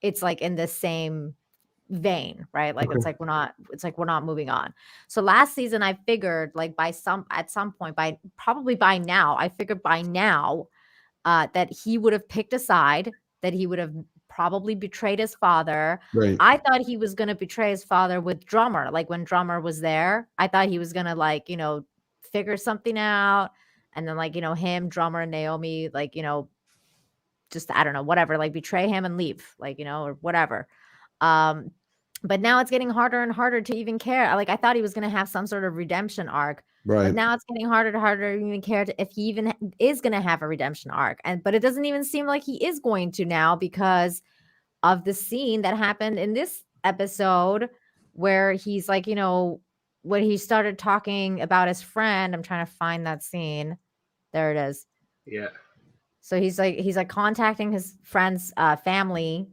it's like in the same vein, right? Like it's like we're not moving on. So last season I figured like at some point probably by now that he would have picked a side, that he would have probably betrayed his father.
Right.
I thought he was going to betray his father with Drummer. Like when Drummer was there, I thought he was going to like, figure something out, and then like, him, Drummer, and Naomi, like, just I don't know, whatever, like betray him and leave, like, or whatever. But now it's getting harder and harder to even care. Like I thought he was going to have some sort of redemption arc,
Right.
but now it's getting harder and harder to even care if he even is going to have a redemption arc. But it doesn't even seem like he is going to now because of the scene that happened in this episode where he's like, when he started talking about his friend. I'm trying to find that scene. There it is.
Yeah.
So he's like contacting his friend's family,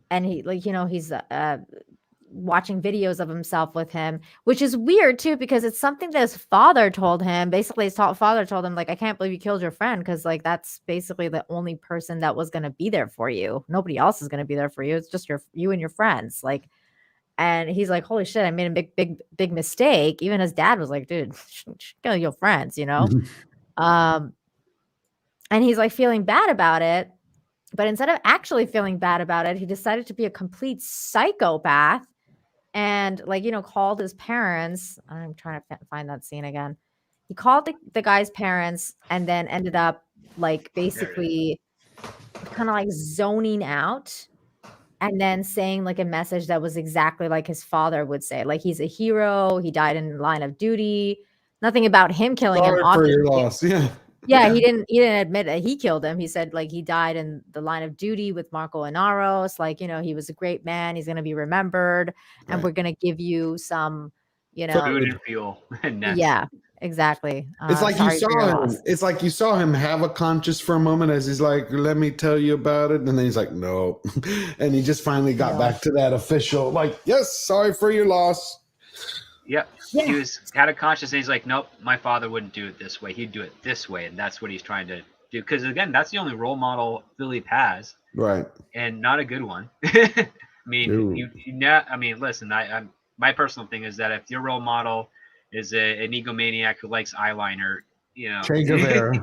and he like, he's watching videos of himself with him, which is weird too, because it's something that his father told him. Basically, his father told him, like, I can't believe you killed your friend, because like that's basically the only person that was going to be there for you. Nobody else is going to be there for you. It's just you and your friends. Like, and he's like, holy shit, I made a big mistake. Even his dad was like, dude, kill your friends, and he's like feeling bad about it. But instead of actually feeling bad about it, he decided to be a complete psychopath and like, called his parents. I'm trying to find that scene again. He called the guy's parents and then ended up like basically kind of like zoning out and then saying like a message that was exactly like his father would say. Like, he's a hero. He died in the line of duty. Nothing about him killing him.
Sorry for your loss. Yeah.
Yeah, he didn't admit that he killed him. He said like he died in the line of duty with Marco Inaros. Like, he was a great man. He's going to be remembered, and we're going to give you some,
food and fuel.
Yeah, exactly.
It's like you
sorry for your
saw him.
loss.
It's like you saw him have a conscience for a moment as he's like, "Let me tell you about it," and then he's like, "No," and he just finally got back to that official, like, "Yes, sorry for your loss."
Yep.
Yeah.
He had a conscience, and he's like, nope, my father wouldn't do it this way. He'd do it this way, and that's what he's trying to do. Because again, that's the only role model Philip has,
Right.
and not a good one. I mean,
Ooh.
I mean, listen, I'm my personal thing is that if your role model is an egomaniac who likes eyeliner, you know,
Che Guevara.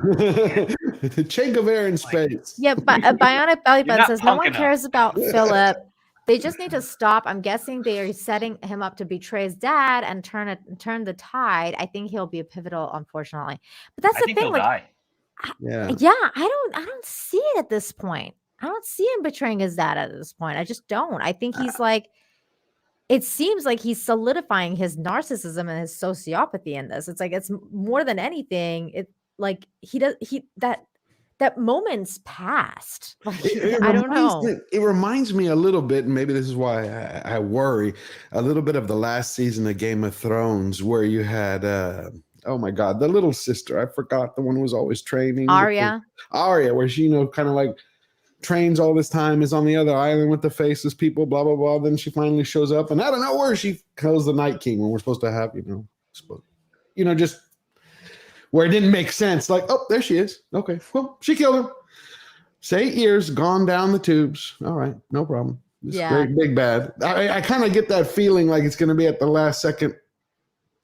Che Guevara in space.
Yeah, but Bionic Belly
You're
Button
not
says no
punk
one
enough.
cares about Philip. They just need to stop. I'm guessing they are setting him up to betray his dad and turn the tide. I think he'll be a pivotal, unfortunately. But that's
I
the
think
thing.
he'll
Like,
die.
Yeah.
yeah, I don't see it at this point. I don't see him betraying his dad at this point. I just don't. I think he's like, it seems like he's solidifying his narcissism and his sociopathy in this. It's like it's more than anything. It like that moment's past. Like I don't know.
It reminds me a little bit, and maybe this is why I worry a little bit of the last season of Game of Thrones, where you had oh my God, the little sister. I forgot, the one who was always training.
Arya.
Arya, where she, kind of like trains all this time, is on the other island with the faceless people, blah blah blah. Then she finally shows up, and I don't know where she kills the Night King when we're supposed to have, just where it didn't make sense. Like, oh, there she is. Okay, well, she killed him. Say 8 years gone down the tubes. All right, no problem. This great big bad. I kind of get that feeling like it's going to be at the last second.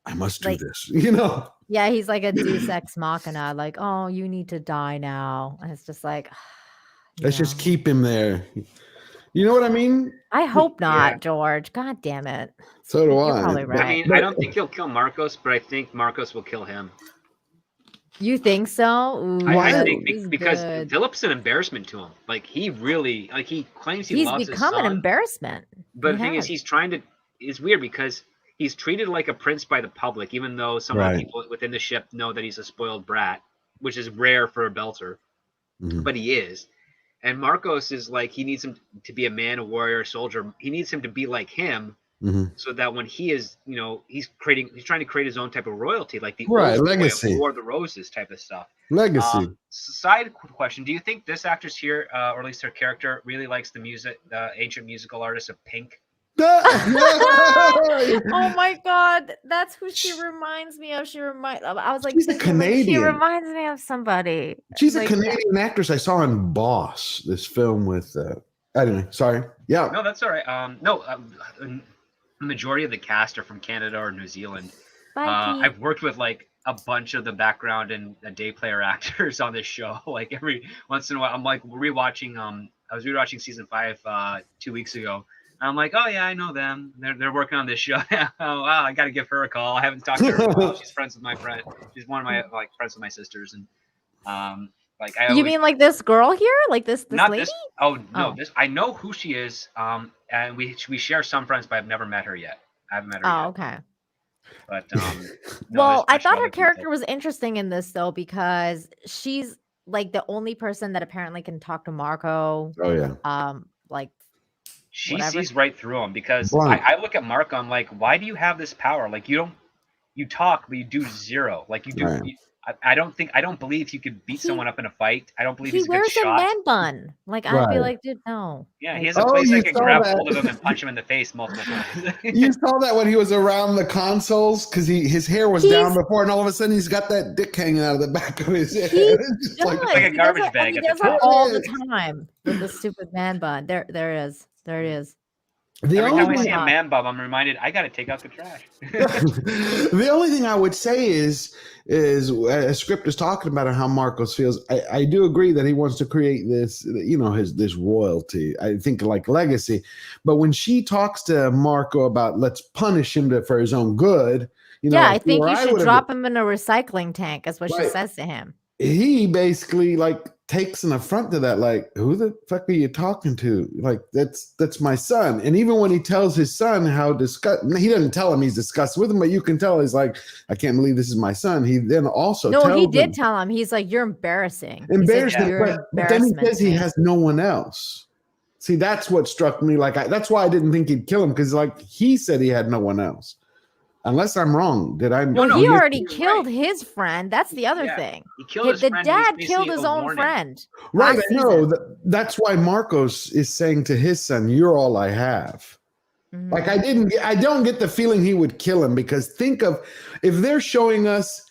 I must do this,
Yeah, he's like a Deus Ex Machina. Like, oh, you need to die now. And it's just like,
let's just keep him there. You know what I mean?
I hope not, George. God damn it.
So do
You're
I.
probably right.
I mean, I don't think he'll kill Marcos, but I think Marcos will kill him.
You think so? Ooh,
I think
he's
because
good.
Philip's an embarrassment to him. Like, he really, he claims he
He's
loves his
become
son.
an embarrassment.
But the thing is, it's weird because he's treated like a prince by the public, even though some of the people within the ship know that he's a spoiled brat, which is rare for a Belter.
Mm-hmm.
But he is. And Marcos is like, he needs him to be a man, a warrior, a soldier. He needs him to be like him, so that when he is, he's trying to create his own type of royalty, like the old
legacy,
War of the Roses type of stuff.
Legacy.
Side question: do you think this actress here, or at least her character, really likes the music, the ancient musical artist of Pink?
Oh my God, that's who she reminds me of. I was like,
she's a Canadian.
She reminds me of somebody.
She's a Canadian actress I saw in Boss, this film with. Anyway, sorry. Yeah.
No, that's all right. The majority of the cast are from Canada or New Zealand. I've worked with like a bunch of the background and day player actors on this show. Like every once in a while, I'm like rewatching. I was rewatching season 5 2 weeks ago. I'm like, oh yeah, I know them. They're working on this show now. Oh wow, I got to give her a call. I haven't talked to her in a while. She's friends with my friend. She's one of my friends with my sisters, and
you mean like this girl here, like this lady?
This. Oh no, this I know who she is. And we share some friends, but I've never met her yet. I haven't met her yet.
Oh, okay.
But
well, I thought her character was interesting in this though, because she's like the only person that apparently can talk to Marco.
Oh yeah.
Like.
She sees right through him, because I look at Marco, I'm like, why do you have this power? Like, you talk, but you do zero. Like, you do.
Right.
I don't believe you could beat someone up in a fight. I don't believe he's a good shot.
He wears a man bun. Like, I'd be like, dude, no.
Yeah, he has a place I can grab hold of him and punch him in the face multiple times.
You saw that when he was around the consoles, because his hair was down before, and all of a sudden he's got that dick hanging out of the back of his head.
It's like a garbage bag.
He does it all the time with the stupid man bun. There it is. There it is.
Every time I see a man bun, I'm reminded I got to take out the trash.
The only thing I would say is as Script is talking about how Marcos feels, I do agree that he wants to create this, this royalty. I think like legacy. But when she talks to Marco about let's punish him for his own good,
I think you should drop him in a recycling tank. Is what she says to him.
He basically takes an affront to that, like, who the fuck are you talking to? Like, that's my son. And even when he tells his son how disgusted, he doesn't tell him he's disgusted with him, but you can tell he's like, I can't believe this is my son. He then also
he did tell him. He's like, you're embarrassing.
Embarrassing, but then he says he has no one else. See, that's what struck me. Like, that's why I didn't think he'd kill him, because he said he had no one else. Unless I'm wrong. Did I?
Well, he already killed his friend. That's the other thing.
He killed his friend.
The dad killed his own friend.
Right. I know. That's why Marcos is saying to his son, "You're all I have." Like I don't get the feeling he would kill him, because think of if they're showing us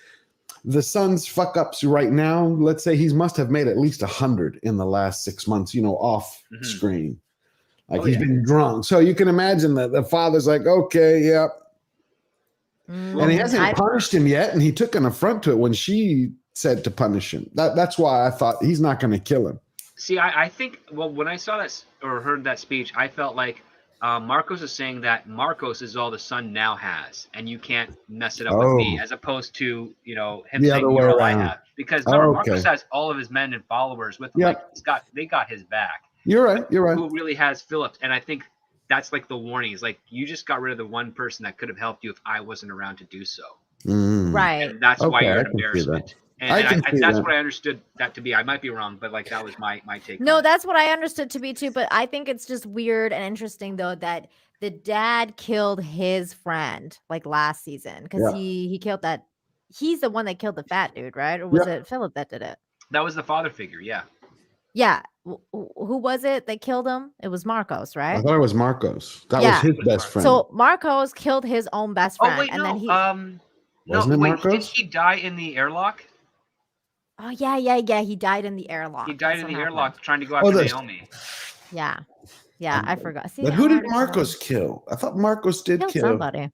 the son's fuck ups right now. Let's say he must have made at least 100 in the last 6 months, off screen. Like he's been drunk. So you can imagine that the father's like, okay, yep. And he hasn't punished him yet. And he took an affront to it when she said to punish him. That's why I thought he's not going to kill him.
See, I think, when I saw that or heard that speech, I felt like Marcos is saying that Marcos is all the son now has, and you can't mess it up with me, as opposed to, him saying you're all I have. Because Marcos has all of his men and followers with him.
Yep.
Like, they got his back.
You're right.
Who really has Philip? And I think that's like the warning. Is like, you just got rid of the one person that could have helped you if I wasn't around to do so.
Right.
And that's why you're an embarrassment. And that's what I understood that to be. I might be wrong, but like that was my take.
No, that's what I understood to be too. But I think it's just weird and interesting though that the dad killed his friend like last season because he killed that. He's the one that killed the fat dude, right? Or was it Philip that did it?
That was the father figure. Yeah.
Yeah. Who was it that killed him? It was Marcos, right?
I thought it was Marcos. That was his best friend.
So Marcos killed his own best friend.
Oh wait,
and
no.
Then he...
Wasn't it Marcos?
Did he die in the airlock?
Oh yeah. He died in the airlock.
He died in the airlock trying to go after Naomi.
Yeah, I forgot. See,
but who did Marcos kill? I thought Marcos did kill
somebody.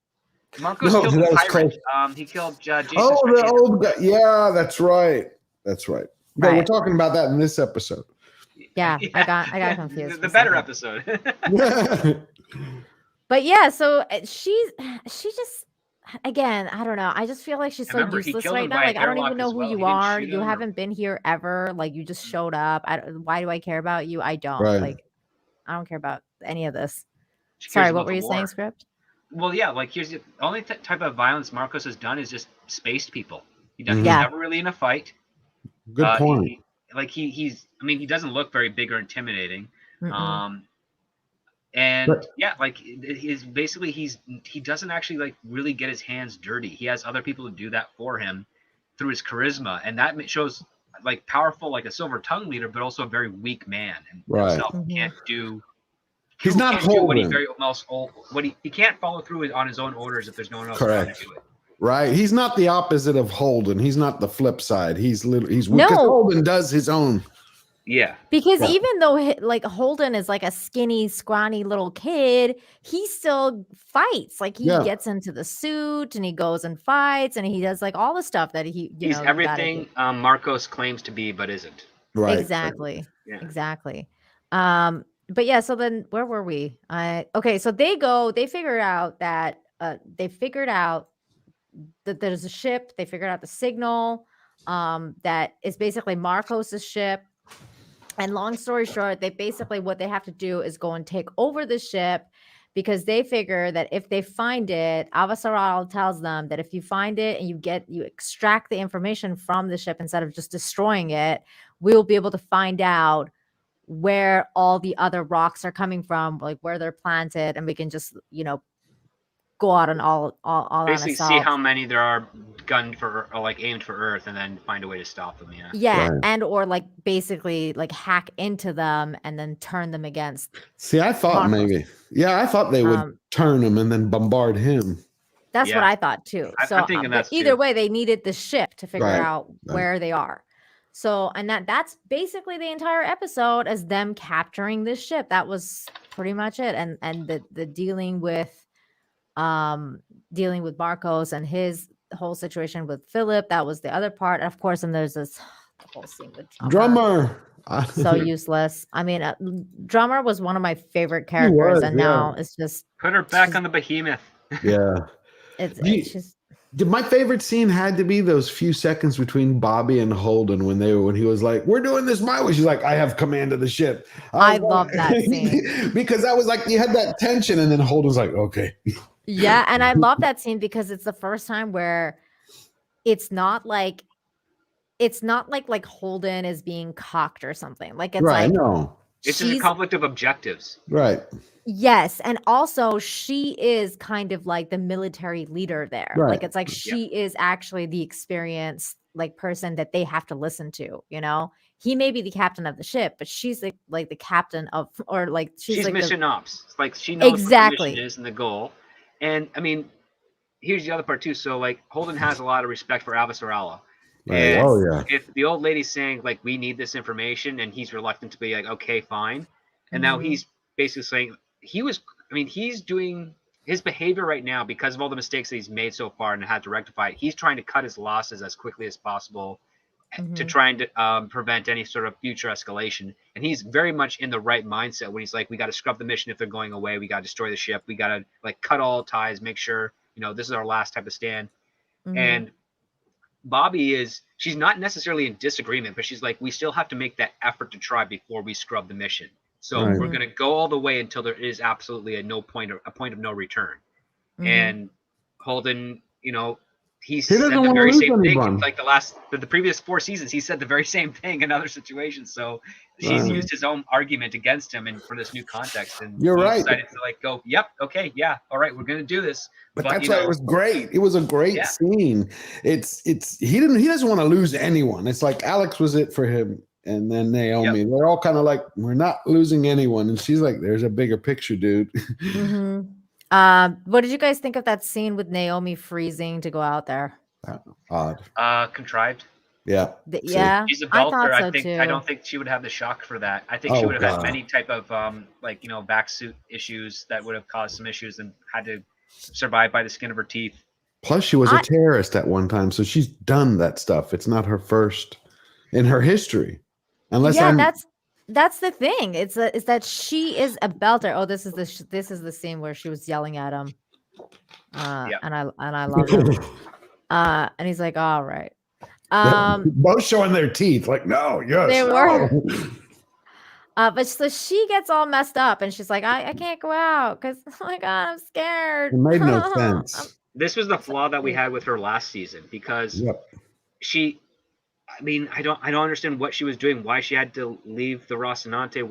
Marcos killed the pirate. He killed Jason.
Oh, the old guy. Yeah, that's right. No, we're talking about that in this episode.
Yeah. I got confused.
The better episode.
But yeah, so she just. Again, I don't know. I just feel like she's so useless right now. Like, I don't even know who you are. You haven't been here ever. Like, you just showed up. Why do I care about you? I don't.
Right.
Like, I don't care about any of this. Sorry, what were you saying, Script?
Well, yeah, like here's the only type of violence Marcos has done is just spaced people. He's never really in a fight.
Good point.
He doesn't look very big or intimidating. He doesn't actually like really get his hands dirty. He has other people to do that for him through his charisma, and that shows like powerful, like a silver tongue leader, but also a very weak man and himself can't do.
He's not holding.
He can't follow through on his own orders if there's no one else
Correct.
to do it.
Right. He's not the opposite of Holden. He's not the flip side. He's because Holden does his own.
Yeah.
Because even though like Holden is like a skinny, scrawny little kid, he still fights. Like he gets into the suit and he goes and fights and he does like all the stuff that he's
everything Marcos claims to be but isn't.
Right.
Exactly. Yeah. Exactly. But yeah, so then where were we? Okay, so they figured out that there's a ship. They figured out the signal that is basically Marcos's ship. And long story short, what they have to do is go and take over the ship because they figure that if they find it, Avasarala tells them that if you find it and you extract the information from the ship instead of just destroying it, we'll be able to find out where all the other rocks are coming from, like where they're planted, and we can just, go out and all
basically see how many there are gunned for or like aimed for Earth, and then find a way to stop them.
Right. And or like basically like hack into them and then turn them against.
See, I thought I thought they would turn him and then bombard him.
That's what I thought too. So I'm thinking either way, they needed the ship to figure out where they are. So, and that's basically the entire episode as them capturing this ship. That was pretty much it. And the dealing with Marcos and his whole situation with Philip. That was the other part. Of course, and there's this whole scene with Drummer. So useless. I mean, Drummer was one of my favorite characters, and now it's just
put her back on the behemoth.
Yeah.
It's just.
My favorite scene had to be those few seconds between Bobby and Holden when he was like, "We're doing this my way." She's like, "I have command of the ship."
I love that scene
because that was like you had that tension, and then Holden's like, "Okay."
Yeah, and I love that scene because it's the first time where it's not like Holden is being cocked or something. Like it's
right, no.
It's just a conflict of objectives.
Right.
Yes, and also she is kind of like the military leader there.
Right.
Like it's like she is actually the experienced like person that they have to listen to, he may be the captain of the ship, but she's like the captain of, or like she's like
mission
the
ops. It's like she knows what the mission
exactly.
is and the goal. And I mean, here's the other part too. So like Holden has a lot of respect for Avasarala.
Right.
And
Oh yeah.
if the old lady's saying like we need this information and he's reluctant to be like, okay, fine. And now he's basically saying he's doing his behavior right now because of all the mistakes that he's made so far and had to rectify it. He's trying to cut his losses as quickly as possible to try and prevent any sort of future escalation. And he's very much in the right mindset when he's like, we got to scrub the mission if they're going away. We got to destroy the ship. We got to like cut all ties, make sure, this is our last type of stand. And Bobby she's not necessarily in disagreement, but she's like, we still have to make that effort to try before we scrub the mission. So we're going to go all the way until there is absolutely a point of no return. And Holden, he said the very same thing. Like the previous 4 seasons, he said the very same thing in other situations. So she's used his own argument against him and for this new context. And
you're right.
Decided to like go, yep, okay, yeah, all right, we're going to do this.
But that's why it was great. It was a great scene. He doesn't want to lose anyone. It's like Alex was it for him. And then Naomi, they're all kind of like, we're not losing anyone. And she's like, there's a bigger picture, dude.
What did you guys think of that scene with Naomi freezing to go out there?
Odd.
Contrived.
Yeah.
Yeah.
She's a belter.
I thought so too.
I don't think she would have the shock for that. I think she would have had many type of back suit issues that would have caused some issues and had to survive by the skin of her teeth.
Plus, she was a terrorist at one time, so she's done that stuff. It's not her first in her history. Unless
that's the thing. Is that she is a belter. Oh, this is the scene where she was yelling at him. And I love it. And he's like, all right.
Both showing their teeth, like, no, yes.
They were. But so she gets all messed up and she's like, I can't go out because oh my god, I'm scared.
It made no sense.
This was the flaw that we had with her last season because I don't understand what she was doing, why she had to leave the Rocinante.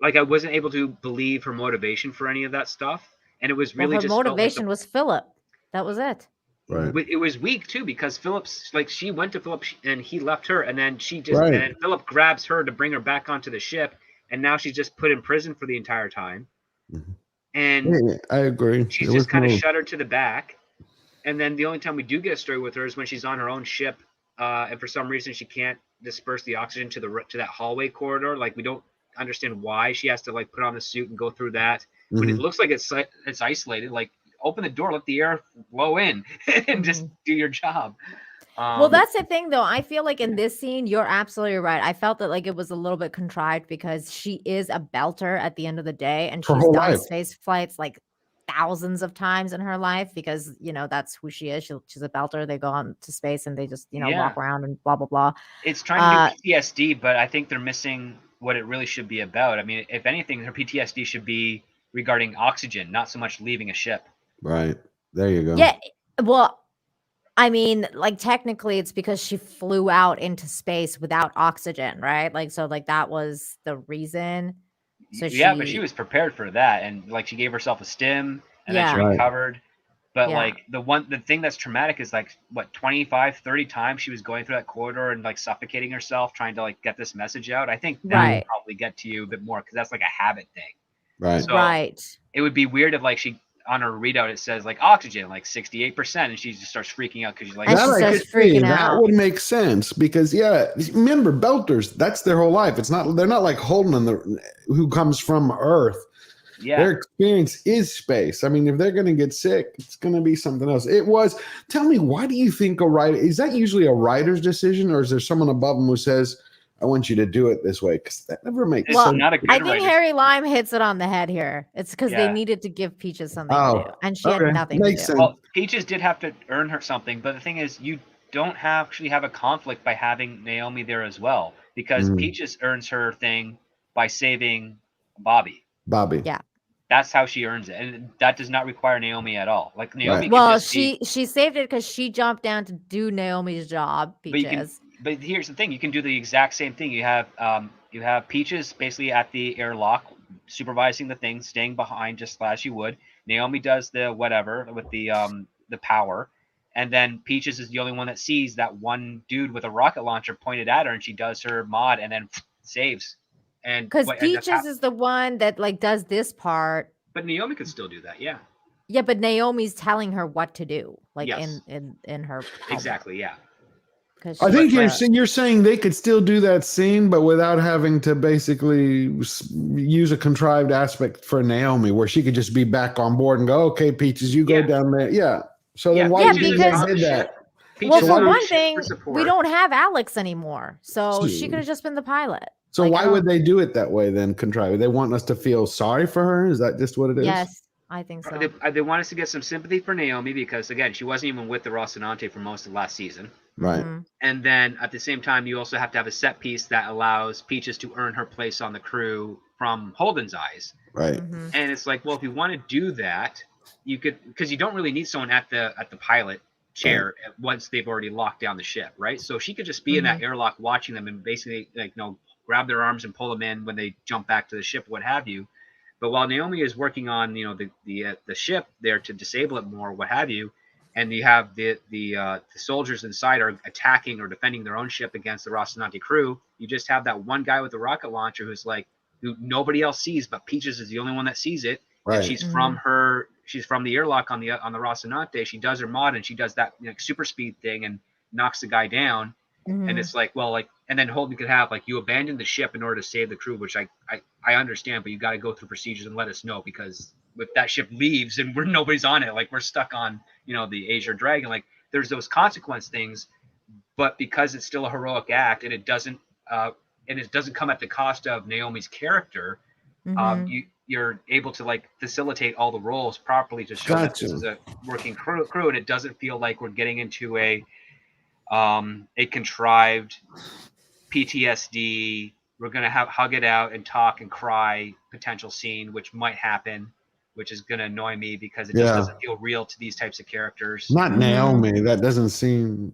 I wasn't able to believe her motivation for any of that stuff. And it was really
her motivation was Philip. That was it.
Right.
It was weak too because Philip's she went to Philip and he left her, and then and Philip grabs her to bring her back onto the ship, and now she's just put in prison for the entire time. And
I agree.
She's just kind of shuttered to the back, and then the only time we do get a story with her is when she's on her own ship, and for some reason she can't disperse the oxygen to that hallway corridor. Like we don't understand why she has to put on a suit and go through that when it looks like it's isolated. Like open the door, let the air flow in, and just do your job.
Well, that's the thing, though. I feel like in this scene, you're absolutely right. I felt that it was a little bit contrived because she is a belter at the end of the day, and she's done space flights thousands of times in her life because that's who she is. She's a belter. They go on to space and they just walk around and blah blah blah.
It's trying to do PTSD, but I think they're missing what it really should be about. I mean, if anything, her PTSD should be regarding oxygen, not so much leaving a ship.
Right. There you go.
Yeah. Well, I mean, technically it's because she flew out into space without oxygen, right? That was the reason. So
but she was prepared for that. And she gave herself a stim and then she recovered. But the thing that's traumatic is 25, 30 times she was going through that corridor and suffocating herself, trying to get this message out. I think that would probably get to you a bit more because that's a habit thing.
Right.
So it would be weird if she on her readout it says oxygen 68% and she just starts freaking out because she's
that would make sense because remember belters, that's their whole life. They're not Holden who comes from Earth. Their experience is space. I mean, if they're going to get sick, it's going to be something else. Tell me, why do you think a writer, is that usually a writer's decision or is there someone above them who says, I want you to do it this way? Because that never makes sense.
I think Harry Lime hits it on the head here. It's because they needed to give Peaches something to do, and she had nothing to do.
Sense.
Well, Peaches did have to earn her something, but the thing is, you don't actually have a conflict by having Naomi there as well, because Peaches earns her thing by saving Bobby.
Yeah.
That's how she earns it, and that does not require Naomi at all. Naomi.
Well, she saved it because she jumped down to do Naomi's job. Peaches.
But here's the thing: you can do the exact same thing. You have Peaches basically at the airlock, supervising the thing, staying behind just as you would. Naomi does the whatever with the power, And then Peaches is the only one that sees that one dude with a rocket launcher pointed at her, and she does her mod and then saves. And
Because
what ends up
Peaches is the one that like does this part.
but Naomi could still do that, yeah.
Yeah, but Naomi's telling her what to do, like
Yes.
in her helmet.
Exactly, yeah.
I think
she's,
you're saying they could still do that scene, but without having to basically use a contrived aspect for Naomi, where she could just be back on board and go, "Okay, Peaches, you go
Yeah.
down there." Yeah. So then
Yeah,
why
Peaches
did
is
they
on the
did
ship.
that?
Peaches
well,
is
for
on the
one
ship
thing,
for
we
support.
don't have Alex anymore, so she
True.
could have just been the pilot.
So
Like,
why would they do it that way then? Contrived? They want us to feel sorry for her? Is that just what it is?
Yes, I think so.
They want us to get some sympathy for Naomi because, again, she wasn't even with the Rocinante for most of last season.
Right.
Mhm.
And then at the same time, you also have to have a set piece that allows Peaches to earn her place on the crew from Holden's eyes.
Right.
Mhm.
And it's like, well, if you want to do that, you could, because you don't really need someone at the pilot chair once they've already locked down the ship, right? So she could just be in that airlock watching them and basically grab their arms and pull them in when they jump back to the ship, what have you. But while Naomi is working on the ship there to disable it more, what have you, and you have the soldiers inside are attacking or defending their own ship against the Rocinante crew, you just have that one guy with the rocket launcher who nobody else sees, but Peaches is the only one that sees it.
Right.
And she's from the airlock on the Rocinante. She does her mod and she does that super speed thing and knocks the guy down. And it's like, well, and then Holden could have you abandon the ship in order to save the crew, which I understand, but you got to go through procedures and let us know, because if that ship leaves and nobody's on it, we're stuck on the Azure Dragon, there's those consequence things. But because it's still a heroic act and it doesn't come at the cost of Naomi's character, you're able to facilitate all the roles properly to show that this is a working crew, and it doesn't feel like we're getting into a contrived PTSD. We're gonna hug it out and talk and cry potential scene, which might happen, which is gonna annoy me because it just doesn't feel real to these types of characters.
Not Naomi. That doesn't seem.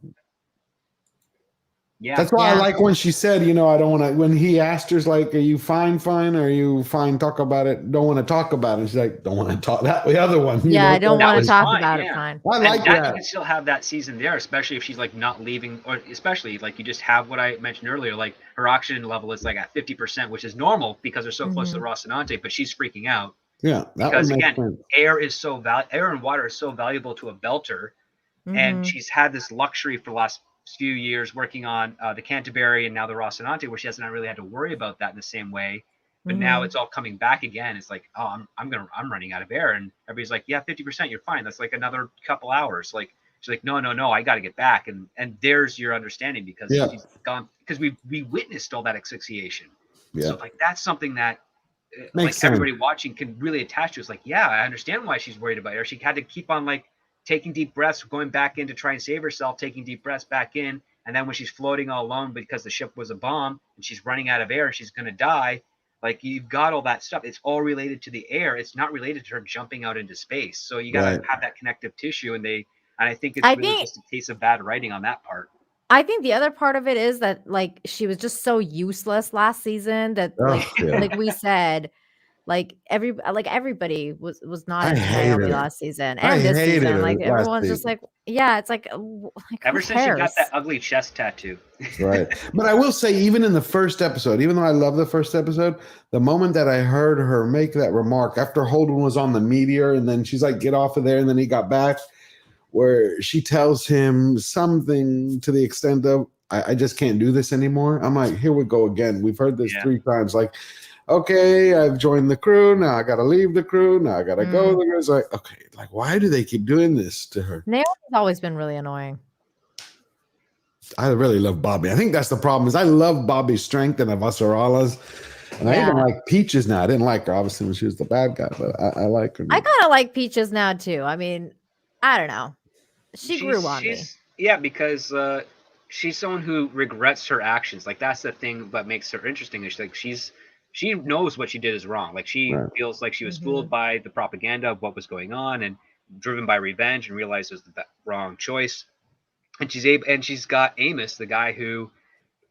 Yeah,
that's why I like when she said, I don't want to. When he asked her, are you fine? Or are you fine? Talk about it. Don't want to talk about it. And she's like, don't want to talk. That the other one.
I don't want to talk about it. Fine.
I like that.
You can still have that season there, especially if she's not leaving, or especially you just have what I mentioned earlier, her oxygen level is at 50%, which is normal because they're so close to the Rocinante, but she's freaking out.
Yeah,
because again, air and water is so valuable to a belter, and she's had this luxury for the last few years working on the Canterbury and now the Rocinante, where she hasn't really had to worry about that in the same way. But now it's all coming back again. It's I'm running out of air, and everybody's like, yeah, 50%, you're fine. That's another couple hours. She's like, no, I got to get back, and there's your understanding because she's gone, because we witnessed all that asphyxiation. Yeah. So that's something that everybody watching can really attach to. It's I understand why she's worried about air. She had to keep on taking deep breaths, going back in to try and save herself, taking deep breaths back in. And then when she's floating all alone because the ship was a bomb and she's running out of air and she's going to die, you've got all that stuff. It's all related to the air. It's not related to her jumping out into space. So you got to have that connective tissue. And I think it's just a case of bad writing on that part.
I think the other part of it is that she was just so useless last season that like we said, everybody was not into Naomi last season and this season. Everyone's just it's
ever since she got that ugly chest tattoo.
Right. But I will say, even in the first episode, even though I love the first episode, the moment that I heard her make that remark after Holden was on the meteor and then she's like, get off of there, and then he got back, where she tells him something to the extent of, I just can't do this anymore. I'm like, here we go again. We've heard this 3 times. Okay, I've joined the crew. Now I got to leave the crew. Now I got to go. It's okay, why do they keep doing this to her?
Naomi's always been really annoying.
I really love Bobby. I think that's the problem, is I love Bobby's strength and Avasarala's. And I even like Peaches now. I didn't like her, obviously, when she was the bad guy, but I like her now.
I kind of like Peaches now, too. I mean, I don't know. She grew on me.
Yeah, because she's someone who regrets her actions. That's the thing that makes her interesting. Is she knows what she did is wrong. She feels like she was fooled by the propaganda of what was going on and driven by revenge and realized it was the wrong choice. And she's got Amos, the guy who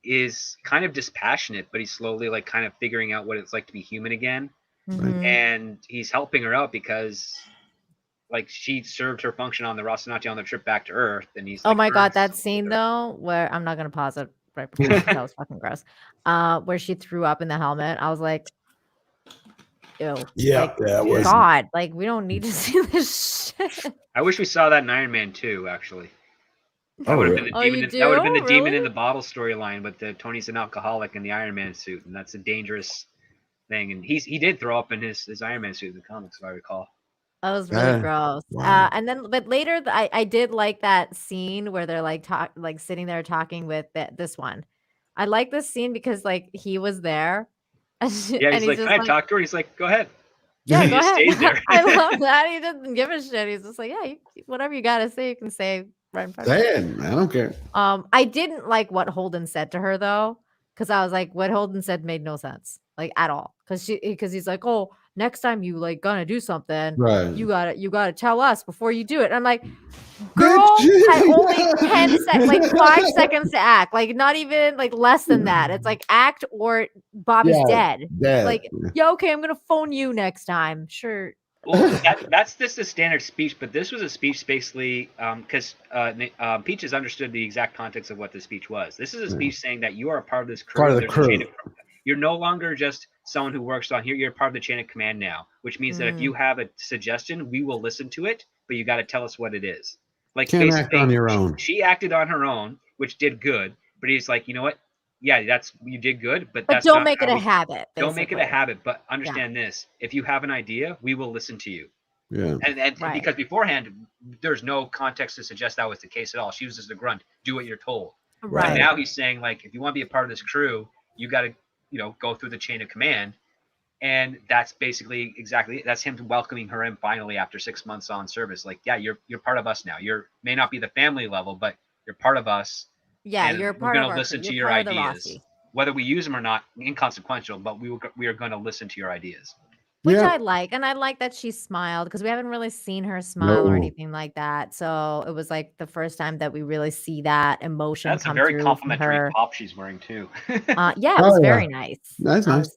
is kind of dispassionate, but he's slowly kind of figuring out what it's like to be human again. And he's helping her out because like she served her function on the Rocinante on the trip back to Earth, and he's
Oh
like,
my god,
"Earth's
that
with
scene
her."
though, where I'm not gonna pause it right before that was fucking gross. Where she threw up in the helmet. I was like, ew.
Yeah,
Like,
that
Yeah.
was.
God, like we don't need to see this shit.
I wish we saw that in Iron Man 2, actually. That
Oh,
would have
really?
been the
Oh,
demon.
you
That would have been
do?
the demon in
Really?
the bottle storyline, but Tony's an alcoholic in the Iron Man suit, and that's a dangerous thing. And he did throw up in his Iron Man suit in the comics, if I recall.
That was really
Yeah.
gross.
Wow.
And then, but later, I did like that scene where they're like sitting there talking with this one. I like this scene because like he was there, and
Yeah, he's
he's
like, "Can
just
I
like,
talk to her?" He's like, "Go ahead."
yeah,
He
go
just
ahead.
stays there.
I love that. He doesn't give a shit. He's just like, yeah, whatever you gotta say, you can say right in front of me.
Say it. I don't care.
I didn't like what Holden said to her though, because I was like, what Holden said made no sense, like at all. Because he's like, oh, next time you like gonna do something,
Right.
you gotta tell us before you do it. I'm like,
Bitch.
girl had only 5 seconds to act, like not even like less than that. It's like act or Bobby's
Yeah,
dead.
dead.
Like, yeah, okay, I'm gonna phone you next time. Sure.
Well, that's just a standard speech, but this was a speech basically because Peaches understood the exact context of what the speech was. This is a speech saying that you are a part of this crew.
Part of the
There's a chain
crew.
you're no longer just someone who works on here. You're part of the chain of command now, which means that if you have a suggestion, we will listen to it, but you got to tell us what it is. Like
Can't act on your own.
She acted on her own, which did good, but he's like, you know what? Yeah, you did good, but that's
don't
not
make it
how
a
we-
habit.
Don't make it a
basically.
habit, but understand this: if you have an idea, we will listen to you.
Yeah.
And
Right.
because beforehand, there's no context to suggest that was the case at all. She was just a grunt. Do what you're told.
Right.
And now he's saying, like, if you want to be a part of this crew, you got to, go through the chain of command. And that's basically that's him welcoming her in finally after 6 months on service. Like, yeah, you're part of us now. May not be the family level, but you're part of us.
Yeah,
and
you're
we're
part
going
of
to
our
listen
crew.
to
You're
your
part of the
ideas.
Rossi.
Whether we use them or not, inconsequential, but we are going to listen to your ideas.
Which
Yeah.
I like. And I like that she smiled because we haven't really seen her smile or
No.
anything like that. So it was like the first time that we really see that emotion
That's a
come
very
through from
complimentary
her.
top she's wearing, too.
Yeah, it
Oh,
was
yeah.
very nice.
That's nice.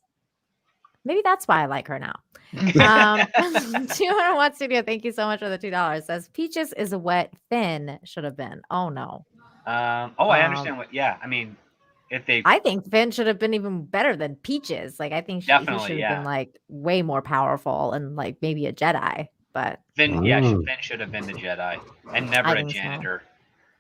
Maybe that's why I like her now. 201 Studio, thank you so much for the $2. Says Peaches is what Finn should have been. Oh no.
I understand what. Yeah, I mean, if they,
I think Finn should have been even better than Peaches. Like I think he
Definitely,
should have
yeah.
been like way more powerful and like maybe a Jedi. But
Finn
Oh.
I
a
think so.
janitor.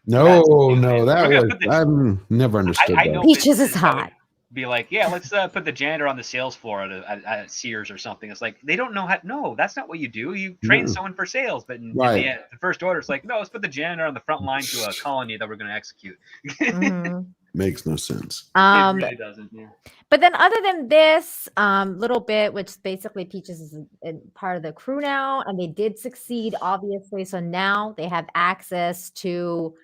No,
stupid.
no, that
We're gonna
was
put the-
I've never understood
I
that.
know
Peaches
Finn
is
would
hot.
Be like, yeah, let's put the janitor on the sales floor at Sears or something. It's like they don't know how. No, that's not what you do. You train
No.
someone for sales, but in
Right.
the first order, it's like, no, let's put the janitor on the front line to a colony that we're going to execute.
Mhm.
Makes no sense.
It really doesn't. Yeah.
But then other than this little bit, which basically Peaches is part of the crew now, and they did succeed, obviously. So now they have access to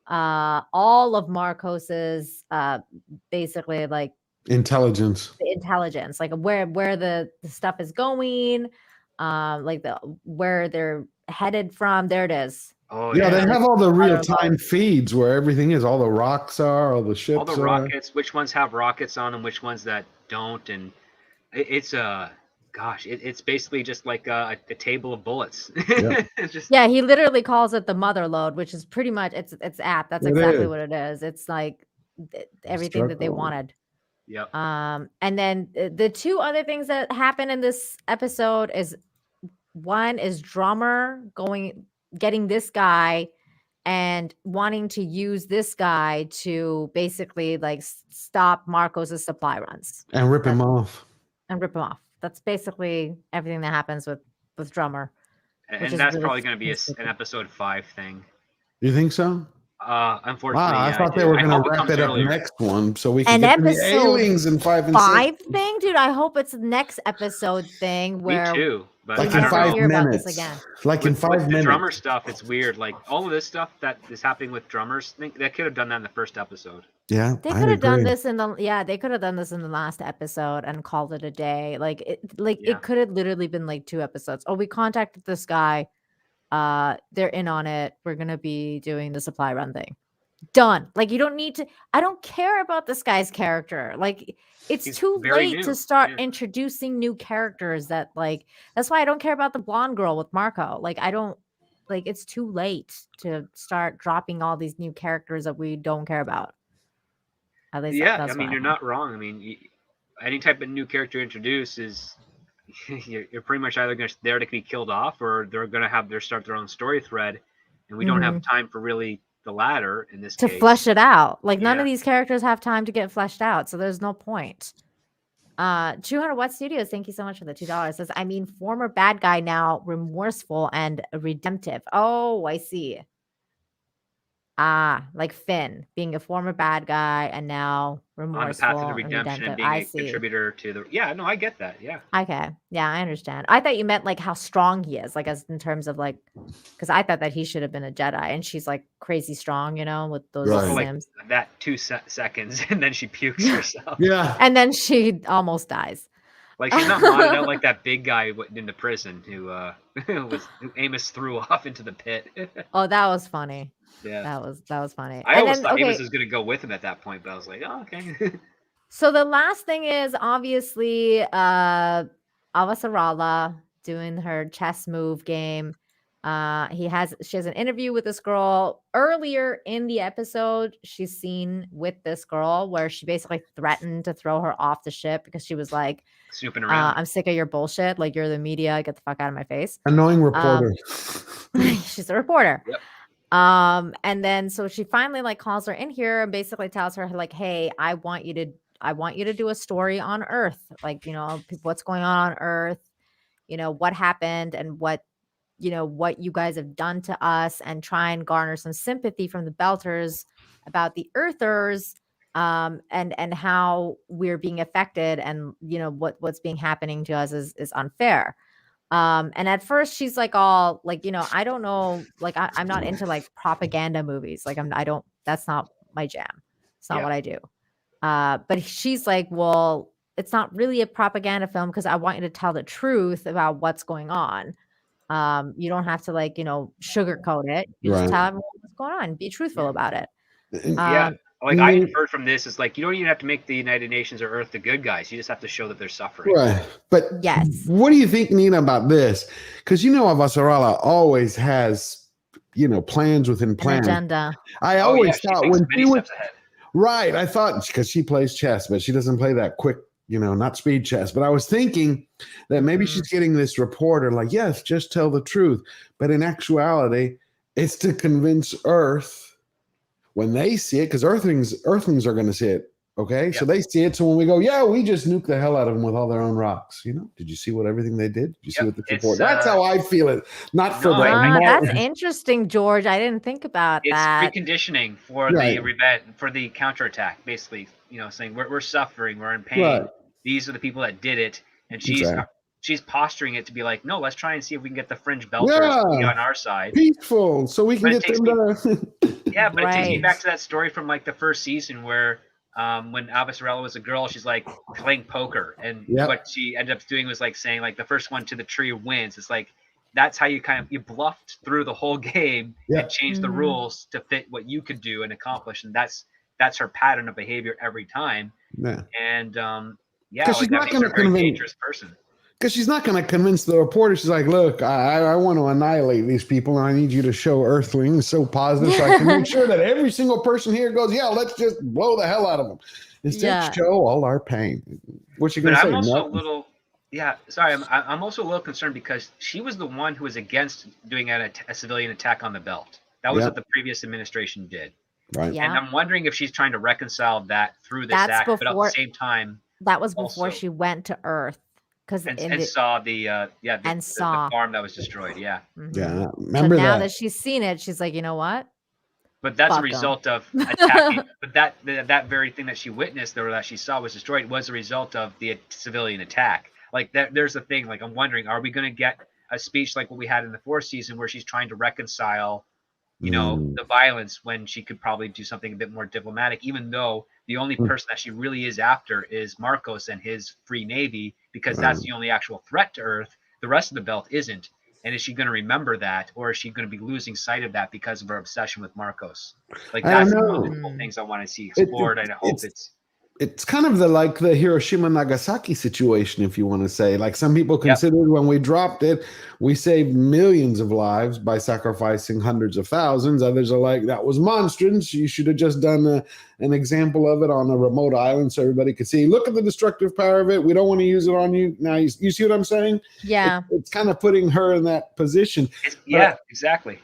all of Marcos's basically like
Intelligence.
the intelligence, like where the stuff is going, like where they're headed from. There it is.
Oh
Yeah, they have all the real
Water
time feeds where everything is. All the rocks are, all the ships
all the
are.
rockets. Which ones have rockets on them? Which ones that don't? And it's basically just like a table of bullets.
Yep.
It's just
Yeah, he literally calls it the mother load, which is pretty much it's apt. That's
It
exactly
is.
what it is. It's like everything that they
Struggle.
wanted.
yep.
And then the two other things that happen in this episode is one is Drummer getting this guy and wanting to use this guy to basically like stop Marcos's supply runs
And rip him off.
and rip him off. That's basically everything that happens with Drummer.
And
which is
that's
really
probably going to be
stupid.
an episode 5 thing.
You think so?
Unfortunately,
Wow, I
yeah,
thought they
do.
were
I
going to
hope
wrap
comes
it up
earlier.
next one so we
An
can get to the
episode
aliens in 5 and 6.
5 thing, dude. I hope it's the next episode thing where
Me too, but
Like
I
in
don't
5
know.
hear about this
minutes.
again.
Like in
With
5
the
minutes.
drummer stuff, it's weird. Like all of this stuff that is happening with drummers, they could have done that in the first episode.
Yeah,
They
I
could have done
agree.
this they could have done this in the last episode and called it a day. Like
Yeah.
it could have literally been like 2 episodes. Oh, we contacted this guy. They're in on it. We're gonna be doing the supply run thing. Done. Like you don't need to. I don't care about this guy's character. Like it's
He's
too
very
late
new.
to start
Yeah.
introducing new characters. That like that's why I don't care about the blonde girl with Marco. Like I don't like it's too late to start dropping all these new characters that we don't care about. At least
Yeah,
that's
I mean,
what I
you're
think.
not wrong. I mean, any type of new character introduced is you're pretty much either going to there to be killed off, or they're going to have start their own story thread, and we don't have time for really the latter in this
To
case.
flesh it out. Like none
Yeah.
of these characters have time to get fleshed out, so there's no point. 200 Watt Studios, thank you so much for the $2. Says, I mean, former bad guy now remorseful and redemptive. Oh, I see. Like Finn being a former bad guy and now
On the
remorseful
path of the
and
redemption and
redemptive.
being
I
a
see.
contributor to the. Yeah, no, I get that. Yeah.
Okay. Yeah, I understand. I thought you meant like how strong he is, like as in terms of like, because I thought that he should have been a Jedi, and she's like crazy strong, with those
Right.
Like
Sims.
that 2 seconds, and then she pukes herself.
Yeah.
And then she almost dies.
Like she's not modded out like that big guy in the prison who who Amos threw off into the pit.
Oh, that was funny.
Yeah.
That was funny.
I
And
always
then,
thought Amos
okay,
was gonna go with him at that point, but I was like, oh, okay.
so the last thing is obviously Avasarala doing her chess move game. She has an interview with this girl earlier in the episode. She's seen with this girl where she basically threatened to throw her off the ship because she was like,
Snooping around.
I'm sick of your bullshit. Like, you're the media. Get the fuck out of my face.
Annoying reporter.
She's a reporter.
Yep.
And then so she finally like calls her in here and basically tells her like, hey, I want you to do a story on Earth. Like, what's going on Earth, what happened and what you guys have done to us, and try and garner some sympathy from the Belters about the Earthers, and how we're being affected, and what's being happening to us is unfair. And at first she's like all like, I don't know, like I'm not into like propaganda movies. Like that's not my jam. It's not
Yeah.
what I do. But she's like, well, it's not really a propaganda film because I want you to tell the truth about what's going on. You don't have to like, sugarcoat it. You just
Right.
tell everyone what's going on. Be truthful about it.
Yeah. Like
you
I
mean-
inferred from this is like you don't even have to make the United Nations or Earth the good guys. You just have to show that they're suffering.
Right. But
Yes.
what do you think, Nina, about this? Because Avasarala always has, plans within
An
plans.
agenda.
I
Oh,
always
yeah, she
thought
thinks
when
many
she was
steps ahead.
right, I thought because she plays chess, but she doesn't play that quick, not speed chess. But I was thinking that maybe she's getting this reporter like, yes, just tell the truth. But in actuality, it's to convince Earth when they see it, because Earthlings are going to see it. Okay, so they see it. So when we go, yeah, we just nuke the hell out of them with all their own rocks. Did you see everything they did? Did you see what the report? That's how I feel it. Not for
No,
the.
That's interesting, George. I didn't think about
It's
that.
preconditioning for
Right.
the revenge, for the counterattack, basically. Saying we're suffering, we're in pain.
Right.
These are the people that did it, and
Exactly.
she's posturing it to be like, no, let's try and see if we can get the fringe belters to be on our side.
Peaceful, so we can
But it
get them to.
Yeah, but it takes me
Right.
back to that story from like the first season where when Avasarala was a girl, she's like playing poker, and
Yep.
what she ended up doing was like saying like the first one to the tree wins. It's like that's how you you bluffed through the whole game
Yep.
and changed the
Mhm.
rules to fit what you could do and accomplish, and that's her pattern of behavior every time.
Yeah.
And yeah,
'Cause she's
like that
not
makes her
gonna
a very
convince-
dangerous person.
Because she's not going to convince the reporter. She's like, look, I want to annihilate these people, and I need you to show Earthlings so positive so I can make sure that every single person here goes, yeah, let's just blow the hell out of them. Instead,
Yeah.
show all our pain. What you going
But
to say?
I'm also
No?
a little, yeah. Sorry, I'm also a little concerned because she was the one who was against doing a civilian attack on the belt. That was
Yep.
what the previous administration did,
Right.
Yeah.
and I'm wondering if she's trying to reconcile that through this
That's
act, but at the
before-
same time,
That was before
Also-
she went to Earth. Because
and saw the
and saw.
the farm that was destroyed. Yeah,
Yeah.
So
Remember
now
that.
that she's seen it, she's like, you know what?
but that's a
Fuck 'em.
result of attacking. But that very thing that she witnessed or that she saw was destroyed was a result of the civilian attack. Like that, there's a thing. Like I'm wondering, are we going to get a speech like what we had in the fourth season where she's trying to reconcile, the violence when she could probably do something a bit more diplomatic, even though the only person that she really is after is Marcos and his free navy, because that's the only actual threat to Earth. The rest of the belt isn't. And is she going to remember that, or is she going to be losing sight of that because of her obsession with Marcos? Like
I don't
that's
know.
one of the cool things I want to see explored, and I hope it's
it's kind of the Hiroshima Nagasaki situation, if you want to say. Like some people considered when we dropped it, we saved millions of lives by sacrificing hundreds of thousands. Others are like, that was monstrous. You should have just done an example of it on a remote island so everybody could see. Look at the destructive power of it. We don't want to use it on you. Now, you see what I'm saying?
Yeah.
It's kind of putting her in that position.
Exactly.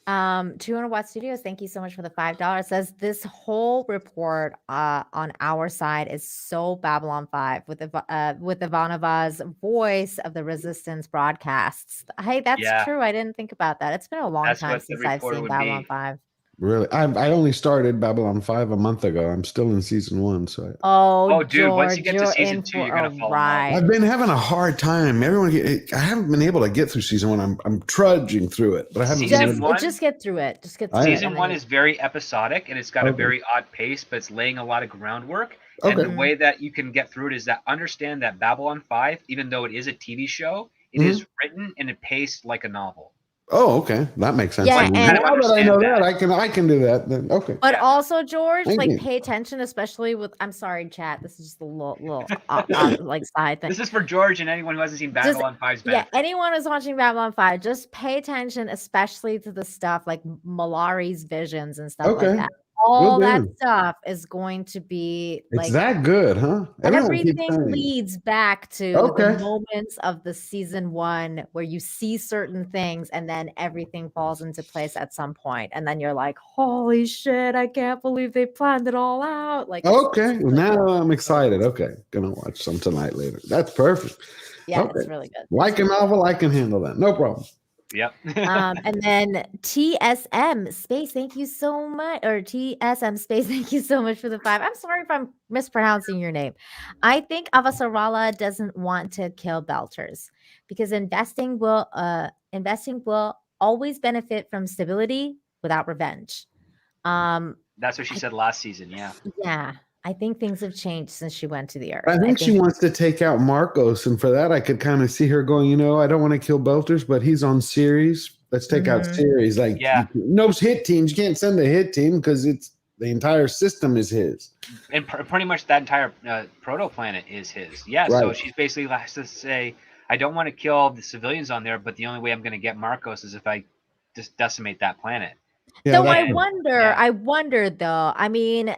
200 Watt Studios, thank you so much for the $5. Says this whole report on our side is so Babylon 5 with Ivanova's voice of the resistance broadcasts. Hey, that's true. I didn't think about that. It's been a long time since I've seen Babylon 5.
Really? I only started Babylon 5 a month ago. I'm still in season 1. So
dude,
George, once you get to
you're
season
in
2, you're
for
gonna
a
fall in love.
ride.
I've been having a hard time. I haven't been able to get through season 1. I'm trudging through it, but I haven't.
Just get through it. Just get through
Season 1 is very episodic and it's got a very odd pace, but it's laying a lot of groundwork. And the way that you can get through it is that understand that Babylon 5, even though it is a TV show, it is written and it paced like a novel.
Oh, okay, that makes sense.
Yeah,
now that I know that, I can do that. Then okay.
But also, George, pay attention, especially with. I'm sorry, chat. This is just a little side thing.
This is for George and anyone who hasn't seen Babylon 5's benefit.
Yeah, anyone who's watching Babylon 5, just pay attention, especially to the stuff like Malari's visions and stuff like that. All that stuff is going to be
it's that good, huh?
Everything leads back to the moments of the season 1 where you see certain things and then everything falls into place at some point. And then you're like, holy shit, I can't believe they planned it all out. Like,
now I'm excited. Okay, gonna watch some tonight later. That's perfect.
Yeah, it's really good.
Like a novel, I can handle that. No problem.
Yep.
And then TSM Space, thank you so much. Or TSM Space, thank you so much for the 5. I'm sorry if I'm mispronouncing your name. I think Avasarala doesn't want to kill Belters because investing will always benefit from stability without revenge.
That's what she said last season. Yeah.
Yeah. I think things have changed since she went to the Earth.
I think she wants to take out Marcos, and for that, I could kind of see her going, I don't want to kill Belters, but he's on Ceres. Let's take out Ceres. No hit teams. You can't send a hit team because it's the entire system is his.
And pretty much that entire proto-planet is his. Yeah, so she's basically has to say, I don't want to kill the civilians on there, but the only way I'm going to get Marcos is if I just decimate that planet.
Yeah, so I wonder though, I mean...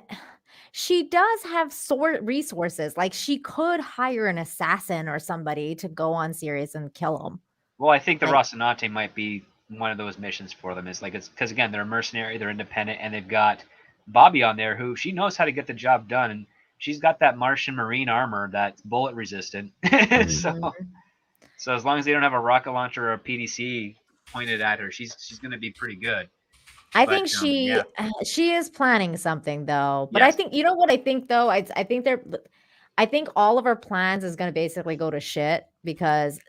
She does have resources. Like she could hire an assassin or somebody to go on Ceres and kill him.
Well, I think the Rocinante might be one of those missions for them. It's because again, they're a mercenary, they're independent, and they've got Bobby on there who she knows how to get the job done, and she's got that Martian marine armor that's bullet resistant. So as long as they don't have a rocket launcher or a PDC pointed at her, she's going to be pretty good.
I think she is planning something though. But I think what I think though, I think all of her plans is going to basically go to shit because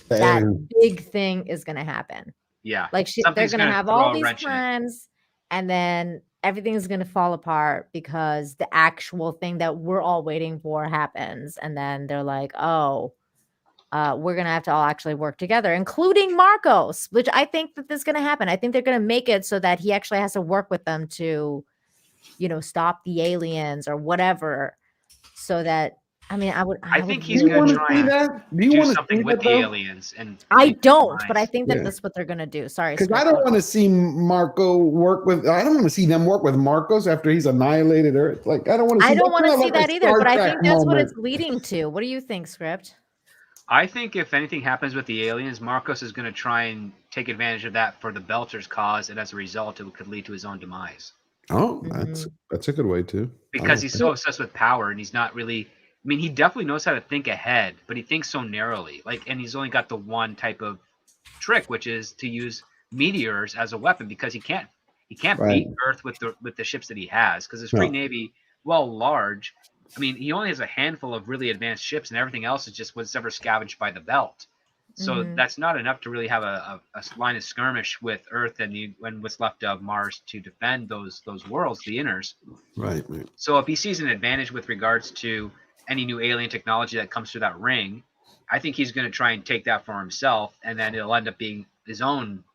that big thing is going to happen.
Yeah.
Like they're going to have all these plans and then everything is going to fall apart because the actual thing that we're all waiting for happens and then they're like, we're going to have to all actually work together, including Marcos, which I think that this is going to happen. I think they're going to make it so that he actually has to work with them to, stop the aliens or whatever. So that, I
think he's going to try and do something with the aliens. And
I don't, but I think that that's what they're going to do. Sorry.
Because I don't want to see I don't want to see them work with Marcos after he's annihilated Earth. Like, I don't want to see
that either, but I think that's what it's leading to. What do you think, Script?
I think if anything happens with the aliens, Marcos is going to try and take advantage of that for the Belters' cause, and as a result, it could lead to his own demise.
Oh, that's a good way too.
Because he's so obsessed with power, and he's not really. I mean, he definitely knows how to think ahead, but he thinks so narrowly. And he's only got the one type of trick, which is to use meteors as a weapon, because he can't beat Earth with the ships that he has, because his free navy, large. I mean, he only has a handful of really advanced ships, and everything else is just whatever scavenged by the belt. So that's not enough to really have a line of skirmish with Earth and what's left of Mars to defend those worlds, the inners.
Right.
So if he sees an advantage with regards to any new alien technology that comes through that ring, I think he's going to try and take that for himself, and then it'll end up being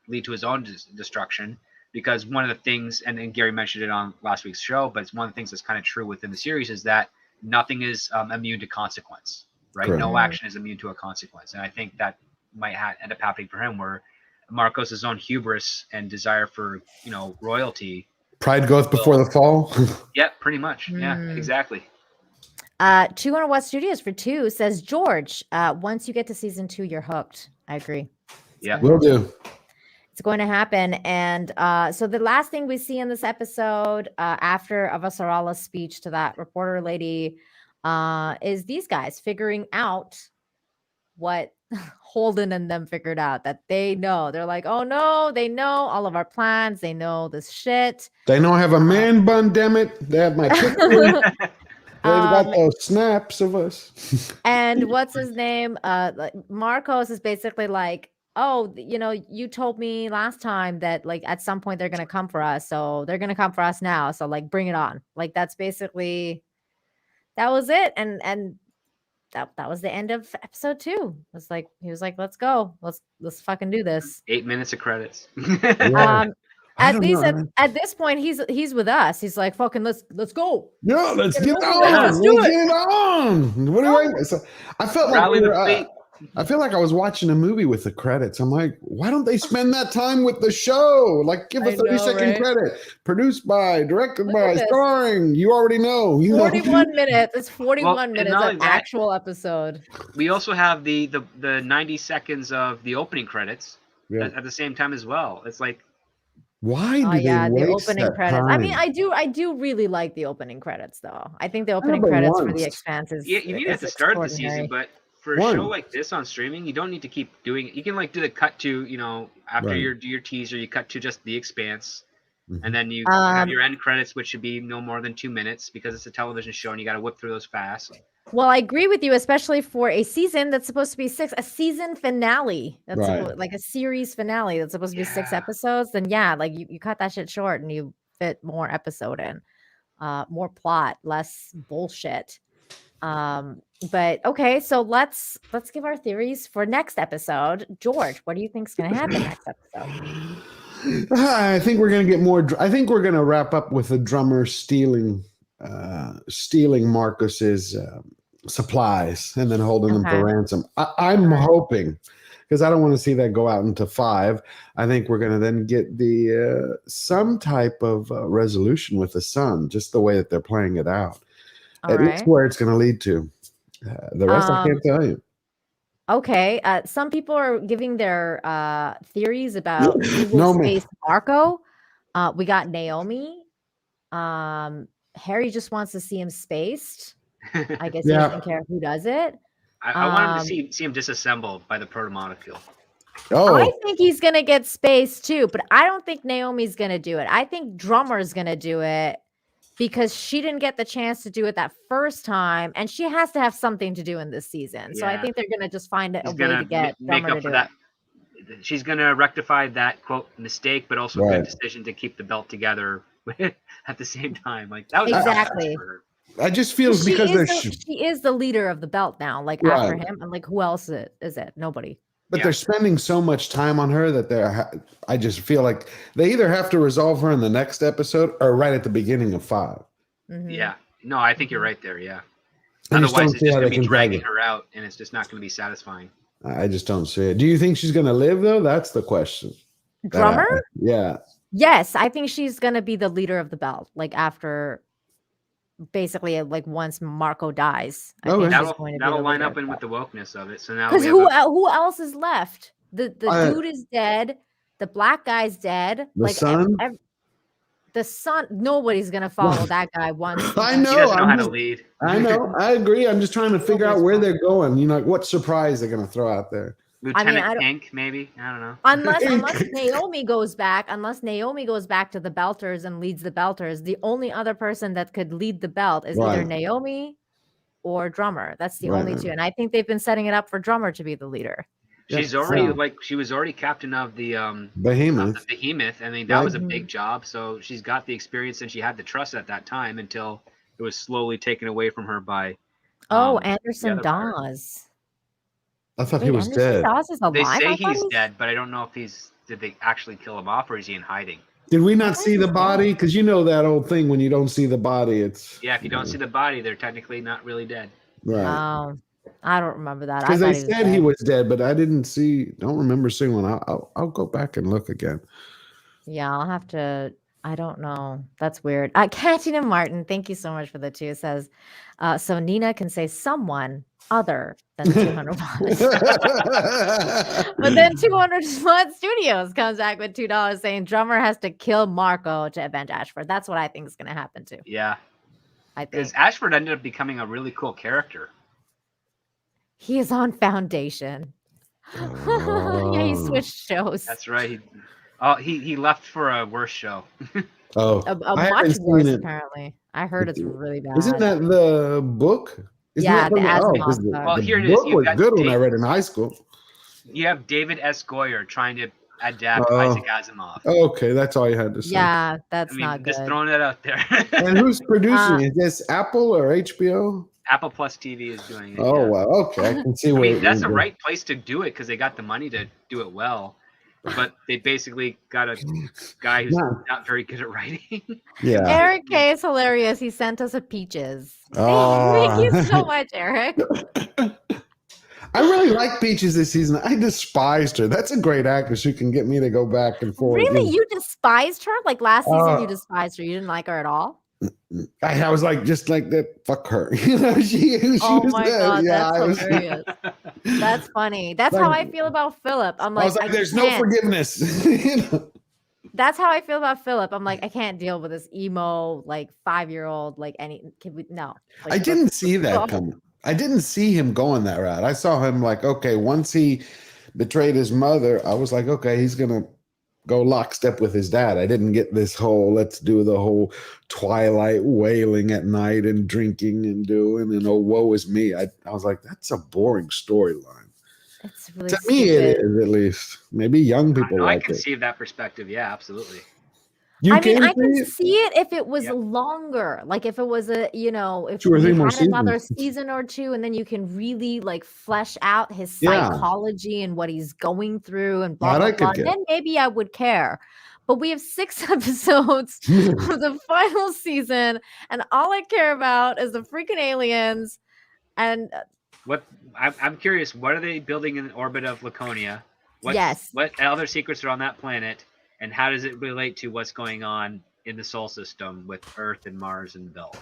lead to his own destruction. because one of the things, and Gary mentioned it on last week's show, but it's one of the things that's kind of true within the series is that nothing is immune to consequence, right?
Correct.
No action is immune to a consequence. And I think that might end up happening for him, where Marcos's own hubris and desire for, royalty.
Pride goeth before the fall.
Yeah, pretty much. Yeah, exactly.
200 Watt Studios for 2 says, George, once you get to season 2, you're hooked. I agree.
Yeah.
Will do.
It's going to happen. And so the last thing we see in this episode after Avasarala's speech to that reporter lady is these guys figuring out what Holden and them figured out, that they know. They're like, oh no, they know all of our plans. They know this shit.
They know I have a man bun, damn it. They have my picture. They've got those snaps of us.
And what's his name? Marcos is basically like, oh, you told me last time that like at some point they're gonna come for us, so they're gonna come for us now. So like, bring it on. Like that's basically that was it, and that was the end of episode 2. It was like he was like, let's go, let's fucking do this.
8 minutes of credits.
Yeah.
At least at this point, he's with us. He's like, fucking, let's go.
No, let's get on.
Let's do it.
Get on. What do I felt like I feel like I was watching a movie with the credits. I'm like, why don't they spend that time with the show? Like, give a 30-second credit. Produced by, directed by, starring. You already know.
41 minutes. It's 41 minutes of actual episode.
We also have the 90 seconds of the opening credits at the same time as well. It's like,
why do they waste
the opening
that
credits?
time?
I mean, I do really like the opening credits, though. I think the opening credits for the Expanse is
you need it at the start of the season, but for a show like this on streaming, you don't need to keep doing it. You can like do the cut to, after you do your teaser, you cut to just the Expanse, and then you have your end credits, which should be no more than 2 minutes because it's a television show and you got to whip through those fast.
Well, I agree with you, especially for a season that's supposed to be 6, a season finale. That's like a series finale that's supposed to be 6 episodes. Then like you cut that shit short and you fit more episode in, more plot, less bullshit. But okay, so let's give our theories for next episode. George, what do you think's going to happen next episode?
I think we're going to get more. I think we're going to wrap up with the drummer stealing Marcus's supplies and then holding them for ransom. I'm hoping, because I don't want to see that go out into 5. I think we're going to then get the some type of resolution with the son, just the way that they're playing it out. At least where it's going to lead to. The rest I can't tell you.
Okay. Some people are giving their theories about who will space Marco. We got Naomi. Harry just wants to see him spaced. I guess he doesn't care who does it.
I want him to see him disassembled by the protomolecule.
Oh,
I think he's gonna get spaced too, but I don't think Naomi's gonna do it. I think Drummer's gonna do it because she didn't get the chance to do it that first time, and she has to have something to do in this season. So I think they're gonna just find a way to get Drummer to do it.
She's gonna rectify that quote mistake, but also a good decision to keep the belt together at the same time. Like that was
exactly.
I just feel because
she is the leader of the belt now. Like after him, and like who else is it? Nobody.
But they're spending so much time on her that I just feel like they either have to resolve her in the next episode or right at the beginning of 5.
Mm-hmm.
Yeah. No, I think you're right there. Yeah. Otherwise, it's just going to be dragging her out, and it's just not going to be satisfying.
I just don't see it. Do you think she's going to live, though? That's the question.
Drummer?
Yeah.
Yes, I think she's going to be the leader of the belt. Like after, basically, like once Marco dies.
That'll line up in with the wokeness of it. So now
because who else is left? The dude is dead. The black guy's dead.
The son.
The son. Nobody's gonna follow that guy once.
I know.
He doesn't know how to lead.
I know. I agree. I'm just trying to figure out where they're going. Like what surprise they're gonna throw out there.
Lieutenant Pink, maybe. I don't know.
Unless Naomi goes back to the Belters and leads the Belters, the only other person that could lead the belt is either Naomi or Drummer. That's the only two. And I think they've been setting it up for Drummer to be the leader.
She's she was already captain of the
Behemoth.
I mean, that was a big job. So she's got the experience and she had the trust at that time until it was slowly taken away from her by
Anderson Dawes.
I thought he was dead.
They say he's dead, but I don't know if did they actually kill him off or is he in hiding?
Did we not see the body? Because you know that old thing, when you don't see the body, it's
Yeah, if you don't see the body, they're technically not really dead.
right.
I don't remember that. I
Because they
thought he was
said
dead.
he was dead, but I don't remember seeing one. I'll go back and look again.
Yeah, I'll have to. I don't know. That's weird. Katina Martin, thank you so much for the 2. It says, so Nina can say someone other than 200 watts. But then 200 Watt Studios comes back with $2 saying drummer has to kill Marco to avenge Ashford. That's what I think is going to happen too.
Yeah.
I think.
Because Ashford ended up becoming a really cool character.
He is on Foundation. Yeah, he switched shows.
That's right. He left for a worse show.
Oh,
A
I haven't
much
seen
worse,
it.
apparently. I heard it's really bad.
Isn't that the book?
Yeah, the Asimov
because
book.
Well,
the
here it is.
book
You've
was
got
good when I
Dave-
read in high school.
You have David S. Goyer trying to adapt Isaac Asimov.
Okay, that's all you had to say.
Yeah, that's
I mean,
not
just
good.
throwing that out there.
And who's producing? Is this Apple or HBO?
Apple Plus TV is doing it.
Oh
yeah.
wow, okay, I can see
I
where.
mean, that's the right place to do it because they got the money to do it well. But they basically got a guy who's not very good at writing.
Yeah.
Eric K is hilarious. He sent us a Peaches.
Oh.
Thank you so much, Eric.
I really like Peaches this season. I despised her. That's a great actress who can get me to go back and forth.
Really? You despised her? Like last season, you despised her. You didn't like her at all?
I was like, just like that. Fuck her. You know, she
Oh
was
my
there.
God,
Yeah,
that's hilarious. That's funny. That's how I feel about Philip. I'm
I
like,
was like, there's no forgiveness. You know?
That's how I feel about Philip. I'm like, I can't deal with this emo, like 5-year-old, like no. Like,
I didn't see that coming. I didn't see him going that route. I saw him like, okay, once he betrayed his mother, I was like, okay, he's gonna go lockstep with his dad. I didn't get this whole let's do the whole Twilight wailing at night and drinking and doing and oh woe is me. I was like, that's a boring storyline.
It's really
To me, it
stupid.
is at least. Maybe young people
I
like
can
it.
see that perspective. Yeah, absolutely.
You
I mean, I
see
can
it?
see it if it was
Yep.
longer. Like if it was if
2 or
we
3 more
had another
seasons.
season or 2, and then you can really like flesh out his
Yeah.
psychology and what he's going through and blah
That
blah
I could
blah.
get.
Then maybe I would care. But we have 6 episodes of the final season, and all I care about is the freaking aliens. And
I'm curious. What are they building in the orbit of Laconia?
Yes.
What other secrets are on that planet, and how does it relate to what's going on in the Sol system with Earth and Mars and Bell?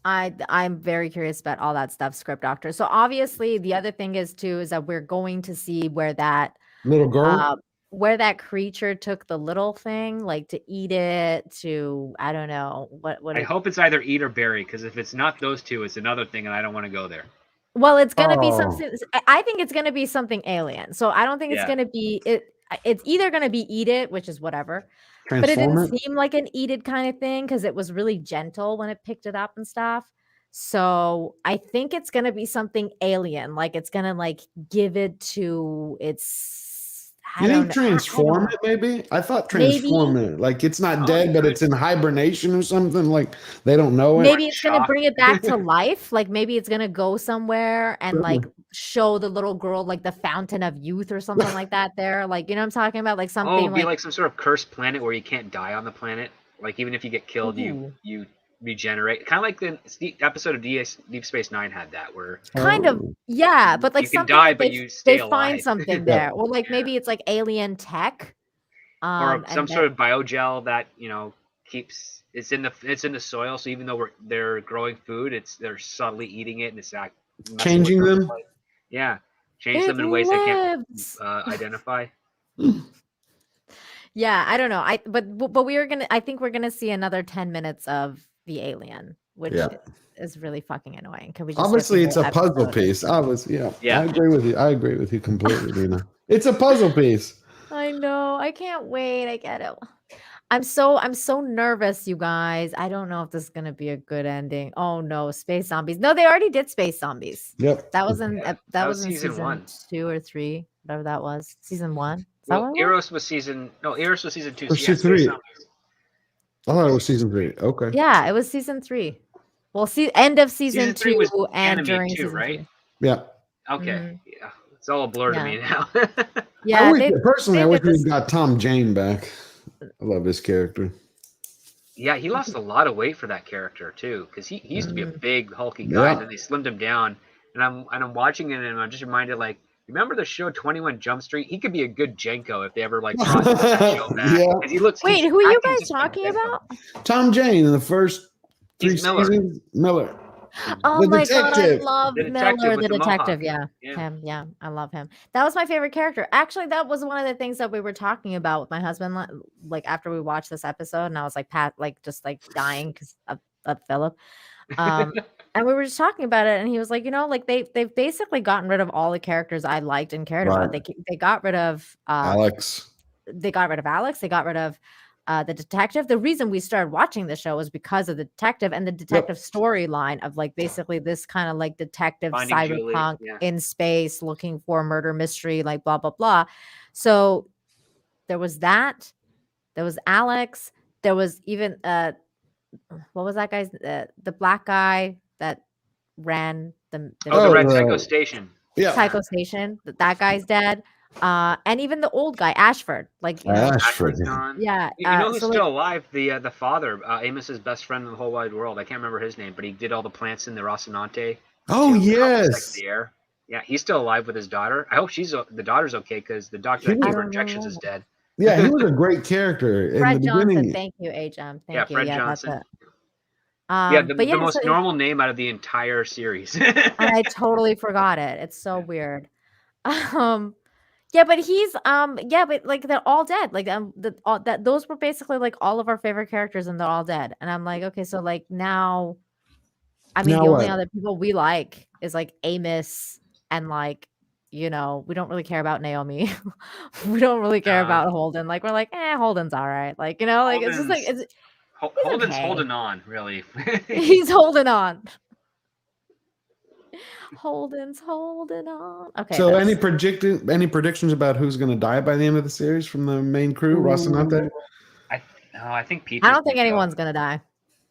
I'm very curious about all that stuff, Script Doctor. So obviously, the other thing is that we're going to see where that
Little girl?
where that creature took the little thing, like to eat it, to I don't know what.
I hope it's either eat or bury, because if it's not those two, it's another thing, and I don't want to go there.
Well, it's gonna be
Oh.
something. I think it's gonna be something alien. So I don't think it's
Yeah.
gonna be it. It's either gonna be eat it, which is whatever. But it
Transform
didn't
it?
seem like an eat it kind of thing because it was really gentle when it picked it up and stuff. So I think it's gonna be something alien. Like it's gonna like give it to its. I
You
don't
think
know.
transform it maybe? I thought transform it. Like it's not
Oh,
dead, but
good.
it's in hibernation or something. Like they don't know it.
Maybe it's gonna
shock.
bring it back to life. Like maybe it's gonna go somewhere and
Sure.
like show the little girl like the fountain of youth or something like that. There, like you know what I'm talking about, like
Oh,
something
it'd be like some sort of cursed planet where you can't die on the planet. Like even if you get killed,
Ooh.
you regenerate. Kind of like the episode of Deep Space Nine had that, where
kind of
Oh.
yeah, but like
you can
something
die,
that
but
they,
you stay
they find
alive.
something there, or like maybe it's like alien tech,
or
and
some
then-
sort of biogel that keeps it's in the soil. So even though they're growing food, they're subtly eating it, and it's messing with
Changing
their
them?
life. Yeah, change
It
them in ways they can't
lives.
identify.
Yeah, I don't know. But I think we're gonna see another 10 minutes of the alien, which
Yeah.
is really fucking annoying. Can we just get
Obviously,
the
it's a
whole
puzzle
episode?
piece.
Yeah.
I agree with you. I agree with you completely, Dina. It's a puzzle piece.
I know. I can't wait. I get it. I'm so nervous, you guys. I don't know if this is gonna be a good ending. Oh no, space zombies. No, they already did space zombies.
Yep.
That was in
Yeah,
that was in season
one.
2 or 3, whatever that was. Season 1. Is that
Well,
what it was?
Eros was season 2.
Or
So
season
Space
3.
Zombies.
I thought it was season 3. Okay.
Yeah, it was season 3. Well, end of season
Season 3
2
was
and
animated
during
too,
season
right?
3.
Yeah.
Okay,
Mhm.
yeah, it's all a blur to me now.
Yeah,
Personally, I
they
wish
did
we
this-
got Tom Jane back. I love his character.
Yeah, he lost a lot of weight for that character too, because he used to be a big hulky guy,
Yeah.
and then they slimmed him down. And I'm watching it, and I'm just reminded, like, remember the show 21 Jump Street? He could be a good Jenko if they ever like brought that show back.
Yeah.
'Cause he looks.
Wait,
he's
who are you
acting
guys
just like
talking
Jenko.
about?
Tom Jane in the first 3
He's Miller.
seasons. Miller.
Oh
The
my god, I
detective.
love
The detective
Miller,
with
the
the
detective.
mohawk.
Yeah,
Yeah.
him. Yeah, I love him. That was my favorite character. Actually, that was one of the things that we were talking about with my husband, like after we watched this episode, and I was like, just like dying because of Philip. And we were just talking about it, and he was like, like they've basically gotten rid of all the characters I liked and cared about.
Right.
They got rid of
Alex.
They got rid of Alex. They got rid of the detective. The reason we started watching the show was because of the detective and the detective storyline of like basically this kind of like detective
Finding Julie,
cyberpunk
yeah.
in space looking for a murder mystery, like blah blah blah. So there was that. There was Alex. There was even what was that guy's the black guy that ran the
Oh, the Red
the-
Psycho Station.
Yeah.
Psycho Station. That guy's dead. And even the old guy, Ashford. Like,
Ashford.
Ashford's gone.
yeah.
You know who's
so,
still alive? The father, Amos's best friend in the whole wide world. I can't remember his name, but he did all the plants in the Rocinante.
Oh,
to
yes.
protect the air. Yeah, he's still alive with his daughter. I hope the daughter's okay because the doctor that
I
gave her
don't
injections
know.
is dead.
Yeah, he was a great character in the
Fred Johnson.
beginning.
Thank you, HM. Thank
Yeah,
you.
Fred
Yeah,
Johnson.
that's it.
Yeah, the,
But
the most
so-
normal name out of the entire series.
and I totally forgot it. It's so weird. Yeah, but but like they're all dead. Like those were basically like all of our favorite characters, and they're all dead. And I'm like, okay, so like now, I mean,
Now
the only
what?
other people we like is like Amos and like, we don't really care about Naomi. We don't really care about Holden. Like we're like, Holden's all right. Like, like it's just like he's
Holden's
okay.
holding on, really.
He's holding on. Holden's holding on. Okay.
So any predictions about who's going to die by the end of the series from the main crew, Rocinante?
I think Peaches.
I don't think anyone's gonna die.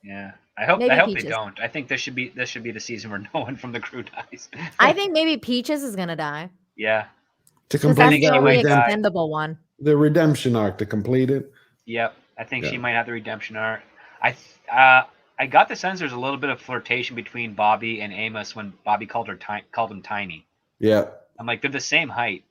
Yeah, I hope
Maybe
they
Peaches.
don't. I think this should be the season where no one from the crew dies.
I think maybe Peaches is gonna die.
Yeah.
To
Because that's
complete
the
that
only
redemption,
expendable one.
the redemption arc to complete it.
Yep. I think
Yeah.
she might have the redemption arc. I got the sense there's a little bit of flirtation between Bobby and Amos when Bobby called him tiny.
Yeah.
I'm like, they're the same height.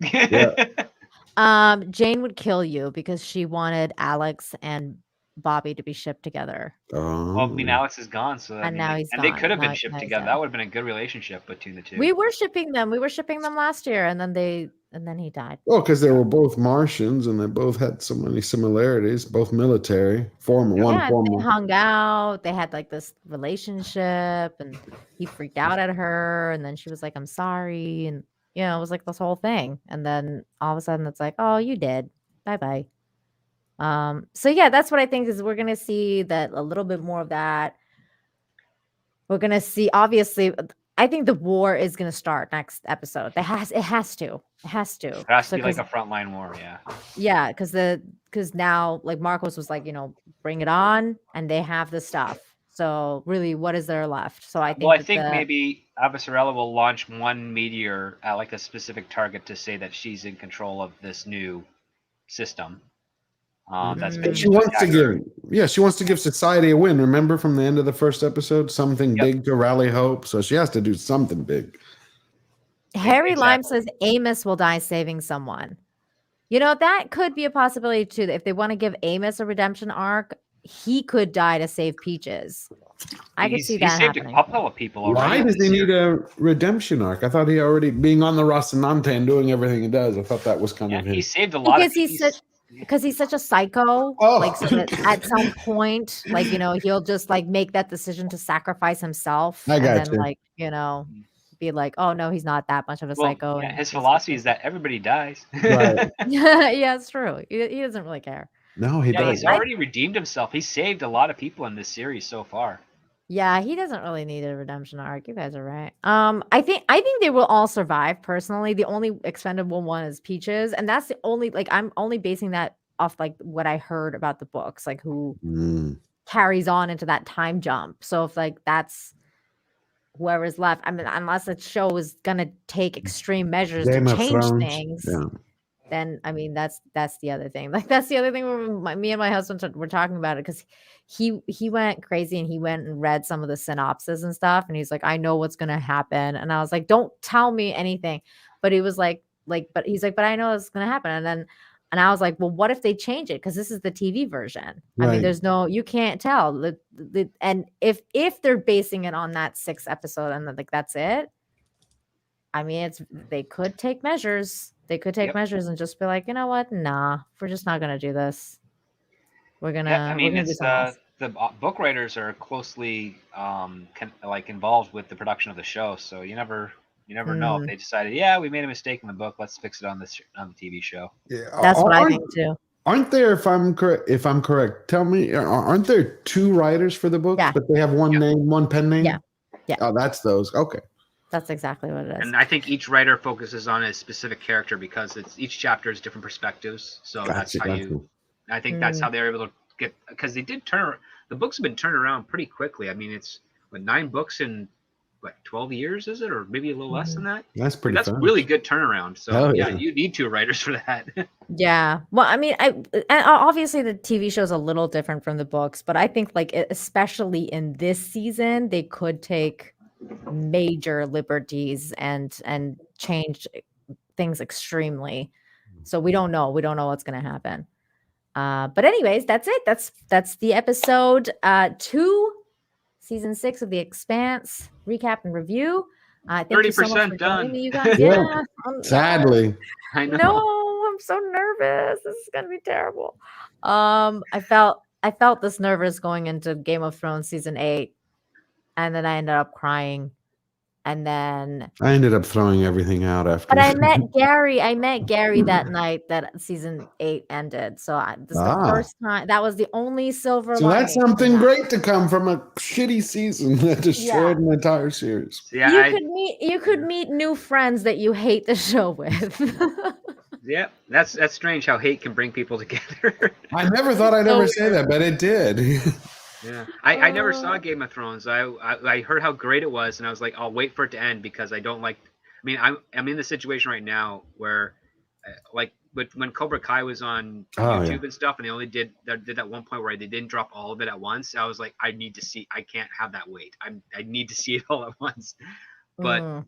Yeah.
Jane would kill you because she wanted Alex and Bobby to be shipped together.
Well, I mean, Alex is gone, so
And now he's
they
gone.
could have been
Now
shipped
he's
together.
dead.
That would have been a good relationship between the two.
We were shipping them. We were shipping them last year, and then he died.
Well, because they were both Martians and they both had so many similarities, both military, one
They
former.
hung out. They had like this relationship, and he freaked out at her, and then she was like, "I'm sorry," and it was like this whole thing. And then all of a sudden, it's like, "Oh, you did. Bye bye." So yeah, that's what I think is we're gonna see that a little bit more of that. We're gonna see, obviously. I think the war is gonna start next episode. It has to.
It has to be like a frontline war, yeah.
Yeah, because now like Marcos was like, bring it on, and they have the stuff. So really, what is there left? So I think.
Well, I think maybe Avasarella will launch one meteor at like a specific target to say that she's in control of this new system. That's been
She wants to give society a win. Remember from the end of the first episode, something big to rally hope. So she has to do something big.
Harry Lime says Amos will die saving someone. That could be a possibility too. If they want to give Amos a redemption arc, he could die to save Peaches. I could see that
saved
happening.
a couple of people already.
Why does he need a redemption arc? I thought he already being on the Rocinante and doing everything he does. I thought that was kind of his.
He saved a lot
because he's such a psycho. Like so that at some point, like he'll just like make that decision to sacrifice himself.
I got
and then,
you.
like be like, oh no, he's not that much of a psycho.
Yeah, his philosophy is that everybody dies.
Right.
Yeah, it's true. He doesn't really care.
No, he doesn't.
He's already redeemed himself. He saved a lot of people in this series so far.
Yeah, he doesn't really need a redemption arc. You guys are right. I think they will all survive. Personally, the only expendable one is Peaches, and that's the only I'm only basing that off like what I heard about the books, like who carries on into that time jump. So if like that's whoever's left, I mean, unless the show is gonna take extreme measures
Game
to
of
change
Thrones.
things.
Yeah.
then I mean that's the other thing. Like that's the other thing where me and my husband were talking about it because he went crazy and he went and read some of the synopses and stuff, and he's like, I know what's gonna happen, and I was like, don't tell me anything, but he was like, but he's like, but I know it's gonna happen, and I was like, well, what if they change it? Because this is the TV version. I mean,
Right.
there's no, you can't tell. And if they're basing it on that 6th episode and like that's it, I mean, they could take measures. They could take
Yep.
measures and just be like, you know what? Nah, we're just not gonna do this. We're gonna
Yeah, I mean,
do
it's
something else.
the book writers are closely involved with the production of the show, so you never know if they decided, yeah, we made a mistake in the book, let's fix it on the TV show.
Yeah.
That's what I think too.
Aren't there, if I'm correct, tell me, aren't there 2 writers for the books,
Yeah.
but they have one name, one pen name?
Yeah.
Oh, that's those. Okay.
That's exactly what it is.
And I think each writer focuses on a specific character because each chapter is different perspectives. So that's how I think that's how they're able to get, because they did the books have been turned around pretty quickly. I mean, it's 9 books in 12 years, is it, or maybe a little less than that?
That's pretty.
That's
fast.
really good turnaround. So
yeah,
you need 2 writers for that.
Yeah. Well, I mean, and obviously the TV show is a little different from the books, but I think like especially in this season, they could take major liberties and change things extremely. So we don't know what's going to happen. But anyways, that's it. That's the episode 2, season 6 of The Expanse recap and review. Thank you so much for
30% done.
joining me, you guys.
Yeah. Sadly.
I know.
No, I'm so nervous. This is gonna be terrible. I felt this nervous going into Game of Thrones season 8, and then I ended up crying. And then
I ended up throwing everything out after.
But I met Gary that night that season 8 ended. So this is the first time. That was the only silver
So
lining.
that's something great to come from a shitty season that destroyed an entire series.
Yeah,
you could meet new friends that you hate the show with.
Yeah, that's strange how hate can bring people together.
I never thought I'd ever say that, but it did.
Yeah, I never saw Game of Thrones. I heard how great it was, and I was like, I'll wait for it to end because I don't like. I mean, I'm in the situation right now where, like, when Cobra Kai was on YouTube and stuff, and they only did that one point where they didn't drop all of it at once. I was like, I need to see. I can't have that wait. I need to see it all at once. But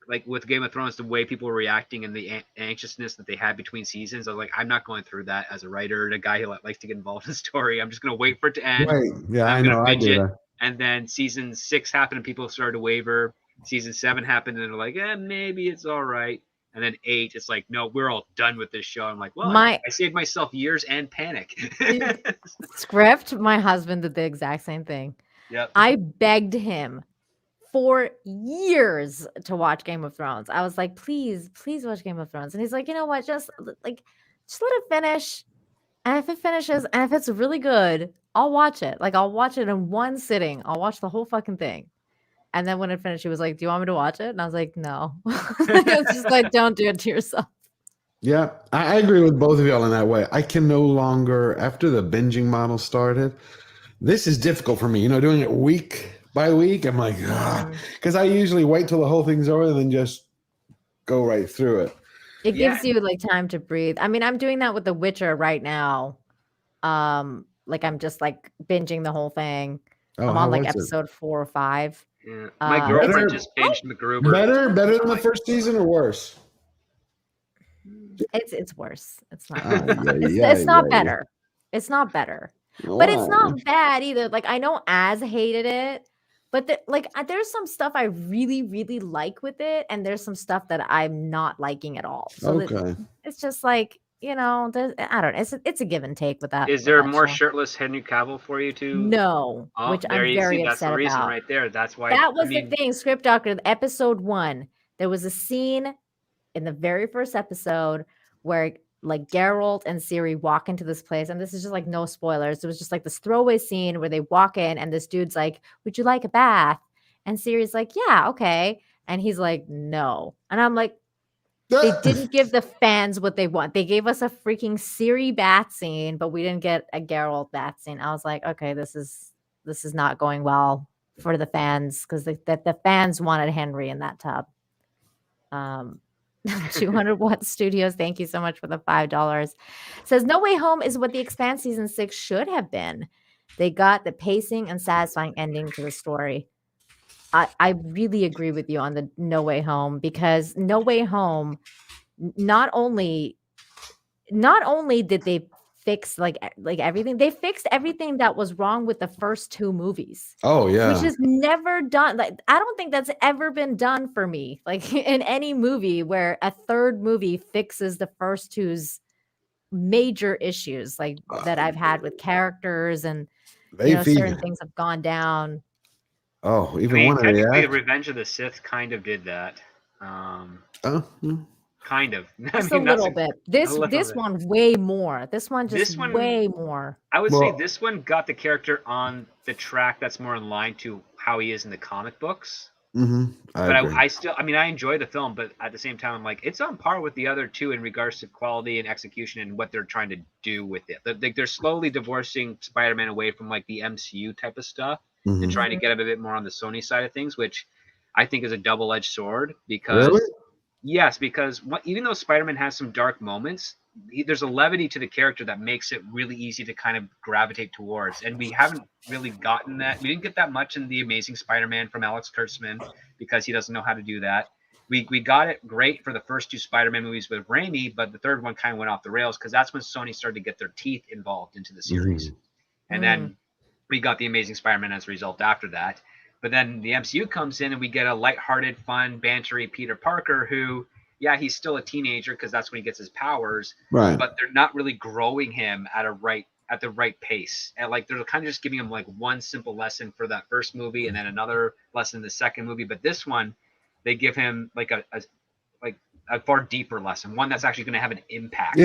like with Game of Thrones, the way people were reacting and the anxiousness that they had between seasons, I was like, I'm not going through that as a writer and a guy who likes to get involved in the story. I'm just going to wait for it to end.
Right. Yeah, I know. I do that.
And then season 6 happened and people started to waver. Season 7 happened and they're like, maybe it's all right. And then 8, it's like, no, we're all done with this show. I'm like, well, I saved myself years and panic.
Script, my husband did the exact same thing.
Yep.
I begged him for years to watch Game of Thrones. I was like, please watch Game of Thrones. And he's like, you know what? Just let it finish. And if it finishes, and if it's really good, I'll watch it. Like, I'll watch it in one sitting. I'll watch the whole fucking thing. And then when it finished, he was like, do you want me to watch it? And I was like, no. It's just like, don't do it to yourself.
Yeah, I agree with both of y'all in that way. I can no longer, after the binging model started, this is difficult for me. You know, doing it week by week, I'm like, because I usually wait till the whole thing's over and then just go right through it.
It gives you like time to breathe. I mean, I'm doing that with The Witcher right now. Like I'm just like binging the whole thing. I'm on like episode 4 or 5.
Yeah. My girlfriend just binged MacGruber.
Better than the first season or worse?
It's worse. It's not. It's not better. It's not better. But it's not bad either. Like I know Az hated it, but there's some stuff I really, really like with it, and there's some stuff that I'm not liking at all. So it's just like, you know, I don't know. It's a give and take with that.
Is there more shirtless Henry Cavill for you to?
No, which I'm very upset
That's the reason
about.
right there. That's why.
That was the thing. Script Doctor, episode 1. There was a scene in the very first episode where like Geralt and Ciri walk into this place, and this is just like no spoilers. It was just like this throwaway scene where they walk in and this dude's like, would you like a bath? And Ciri's like, yeah, okay. And he's like, no. And I'm like, they didn't give the fans what they want. They gave us a freaking Ciri bath scene, but we didn't get a Geralt bath scene. I was like, okay, this is not going well for the fans because the fans wanted Henry in that tub. 200 Watt Studios, thank you so much for the $5. Says No Way Home is what the Expanse season 6 should have been. They got the pacing and satisfying ending to the story. I really agree with you on the No Way Home, because No Way Home not only did they fix like everything, they fixed everything that was wrong with the first 2 movies.
Oh
Which
yeah.
is never done. Like, I don't think that's ever been done for me. Like in any movie where a third movie fixes the first two's major issues, like that I've had with characters and
They
certain
feed.
things have gone down.
Oh,
I
even
mean,
one of the
technically,
actors.
Revenge of the Sith kind of did that.
Oh,
Kind of. I
Just a
mean, that's
little bit. This
little
this
bit.
one way more. This one just
This one,
way more.
I would say
well,
this one got the character on the track that's more in line to how he is in the comic books.
I
But
agree.
I still, I mean, I enjoy the film, but at the same time, I'm like, it's on par with the other two in regards to quality and execution and what they're trying to do with it. They're slowly divorcing Spider-Man away from like the MCU type of stuff and
Mhm.
trying to get him a bit more on the Sony side of things, which I think is a double-edged sword because
Really?
yes, because even though Spider-Man has some dark moments, there's a levity to the character that makes it really easy to kind of gravitate towards. And we haven't really gotten that. We didn't get that much in The Amazing Spider-Man from Alex Kurtzman because he doesn't know how to do that. We got it great for the first 2 Spider-Man movies with Raimi, but the third one kind of went off the rails because that's when Sony started to get their teeth involved into the series. And then we got The Amazing Spider-Man as a result after that. But then the MCU comes in and we get a lighthearted, fun, bantery Peter Parker who, yeah, he's still a teenager because that's when he gets his powers.
Right.
But they're not really growing him at the right pace. And like they're kind of just giving him like one simple lesson for that first movie and then another lesson in the second movie. But this one, they give him like a far deeper lesson, one that's actually going to have an impact.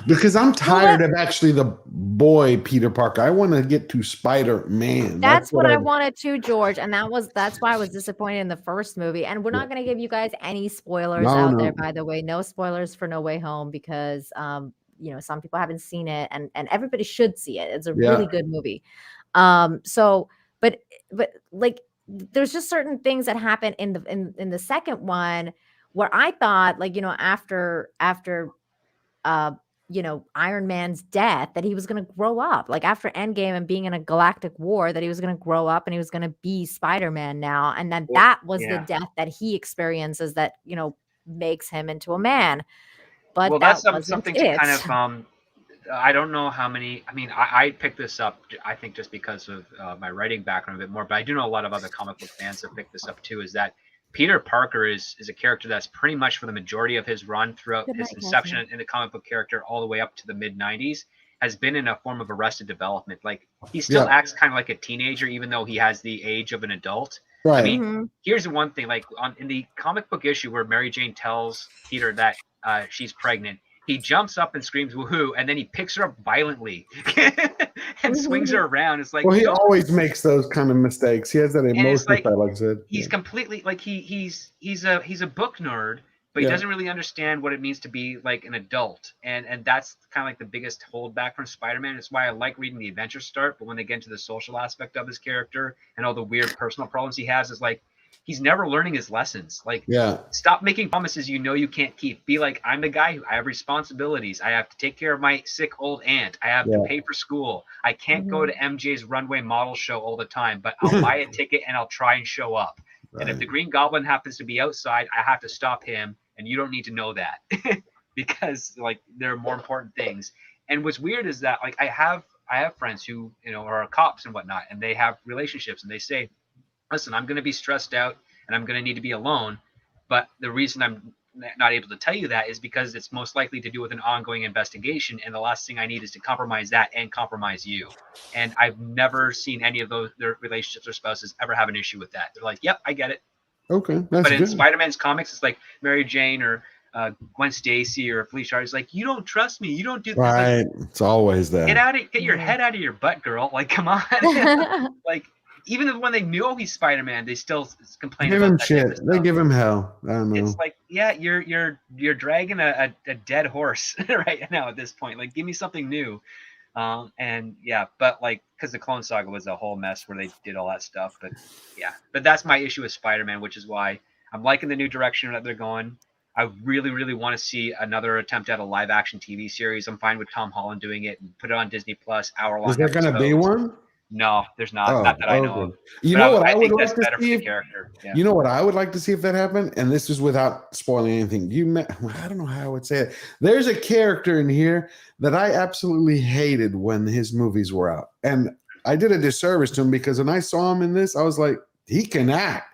Because I'm tired of actually the boy Peter Parker. I want to get to Spider-Man.
That's what I wanted to, George, and that's why I was disappointed in the first movie. And we're not going to give you guys any spoilers out there, by the way. No spoilers for No Way Home because some people haven't seen it, and everybody should see it. It's a really good movie. So, but like, there's just certain things that happen in the second one where I thought, like, after Iron Man's death, that he was going to grow up, like after Endgame and being in a galactic war, that he was going to grow up and he was going to be Spider-Man now. And then that was the death that he experiences that, makes him into a man. But
well,
that
that's
wasn't
something
it.
to kind of, I don't know how many, I mean, I picked this up, I think just because of my writing background a bit more, but I do know a lot of other comic book fans that picked this up too, is that Peter Parker is a character that's pretty much for the majority of his run throughout his inception in the comic book character all the way up to the mid-90s has been in a form of arrested development. Like he still acts kind of like a teenager, even though he has the age of an adult. Right. I mean, here's the one thing, like in the comic book issue where Mary Jane tells Peter that she's pregnant, he jumps up and screams woohoo, and then he picks her up violently and swings her around. It's like,
well, he always makes those kind of mistakes. He has that emotion, like I said.
He's completely like he's a book nerd, but he doesn't really understand what it means to be like an adult, and that's kind of like the biggest holdback from Spider-Man. It's why I like reading the adventure start, but when they get into the social aspect of his character and all the weird personal problems he has, is like he's never learning his lessons. Like, stop making promises you can't keep. Be like, I'm the guy I have responsibilities. I have to take care of my sick old aunt. I have to pay for school. I can't go to MJ's runway model show all the time, but I'll buy a ticket and I'll try and show up. And if the Green Goblin happens to be outside, I have to stop him, and you don't need to know that because like there are more important things. And what's weird is that like I have friends who are cops and whatnot, and they have relationships, and they say, listen, I'm going to be stressed out and I'm going to need to be alone. But the reason I'm not able to tell you that is because it's most likely to do with an ongoing investigation. And the last thing I need is to compromise that and compromise you. And I've never seen any of their relationships or spouses ever have an issue with that. They're like, yep, I get it.
Okay.
But in Spider-Man's comics, it's like Mary Jane or Gwen Stacy or Felicia is like, you don't trust me. You don't do this.
Right.
Like,
it's always that.
Get your head out of your butt, girl. Like, come on. Like, even when they knew he's Spider-Man, they still complain
give
about
him
that
shit. They give him hell. I don't know.
It's like, yeah, you're dragging a dead horse right now at this point. Like, give me something new. And yeah, but like, because the Clone Saga was a whole mess where they did all that stuff. But yeah, but that's my issue with Spider-Man, which is why I'm liking the new direction that they're going. I really, really want to see another attempt at a live action TV series. I'm fine with Tom Holland doing it and put it on Disney Plus, hour-long
Is there
episodes.
going to be one?
No, there's not.
Oh,
Not that I know
okay.
of.
You
But
know what
I
I would
think
like
that's
to
better for
see?
the character. Yeah.
You know what I would like to see if that happened? And this is without spoiling anything. I don't know how I would say it. There's a character in here that I absolutely hated when his movies were out. And I did a disservice to him because when I saw him in this, I was like, he can act.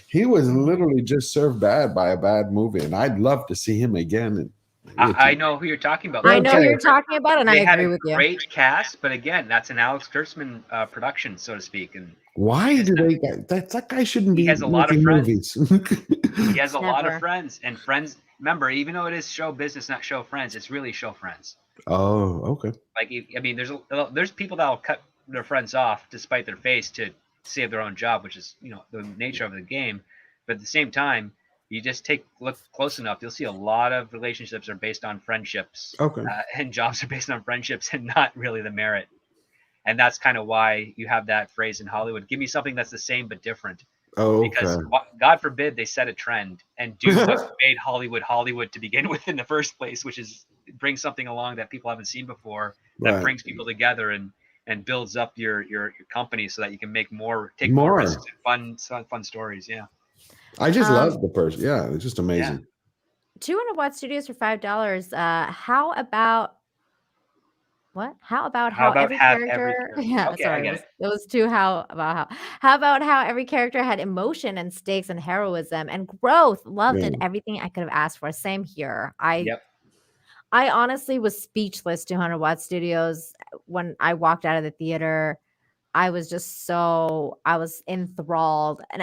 He was literally just served bad by a bad movie. And I'd love to see him again. And
I know who you're talking about.
I know who
Okay.
you're talking about, and I
They had
agree
a
with you.
great cast, but again, that's an Alex Kurtzman production, so to speak, and
Why do they? That guy shouldn't
he
be
has a lot of
making
friends.
movies.
he has a lot of
Never.
friends. And friends, remember, even though it is show business, not show friends, it's really show friends.
Oh, okay.
Like, I mean, there's people that'll cut their friends off despite their face to save their own job, which is the nature of the game. But at the same time, you just look close enough, you'll see a lot of relationships are based on friendships,
Okay.
and jobs are based on friendships and not really the merit. And that's kind of why you have that phrase in Hollywood: "Give me something that's the same but different."
Oh,
Because
okay.
God forbid they set a trend and do what made Hollywood to begin with in the first place, which is bring something along that people haven't seen before, that
Right.
brings people together and builds up your company so that you can make take
More.
more risks and fun stories. Yeah.
I just love the person. Yeah, it's just amazing.
200 Watt Studios for $5. How about what? How about
How about
every
have
character?
every character?
Yeah,
Okay, I
sorry,
get
it
it.
was too. How about how? How about how every character had emotion and stakes and heroism and growth? Loved it.
Yeah.
Everything I could have asked for. Same here.
Yep.
I honestly was speechless. 200 Watt Studios. When I walked out of the theater, I was enthralled, and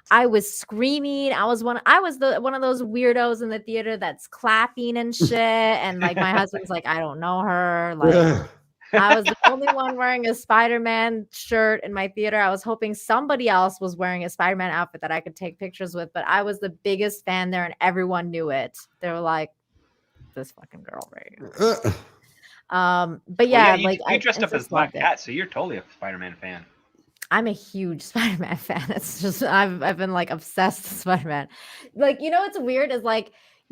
I was screaming. I was one of those weirdos in the theater that's clapping and shit. And like my husband's like, I don't know her. Like
Yeah.
I was the only one wearing a Spider-Man shirt in my theater. I was hoping somebody else was wearing a Spider-Man outfit that I could take pictures with, but I was the biggest fan there, and everyone knew it. They were like, this fucking girl right here. But yeah,
you
I
dressed up as
just
Black
loved it.
Cat, so you're totally a Spider-Man fan.
I'm a huge Spider-Man fan. It's just I've been like obsessed with Spider-Man. Like, what's weird is like,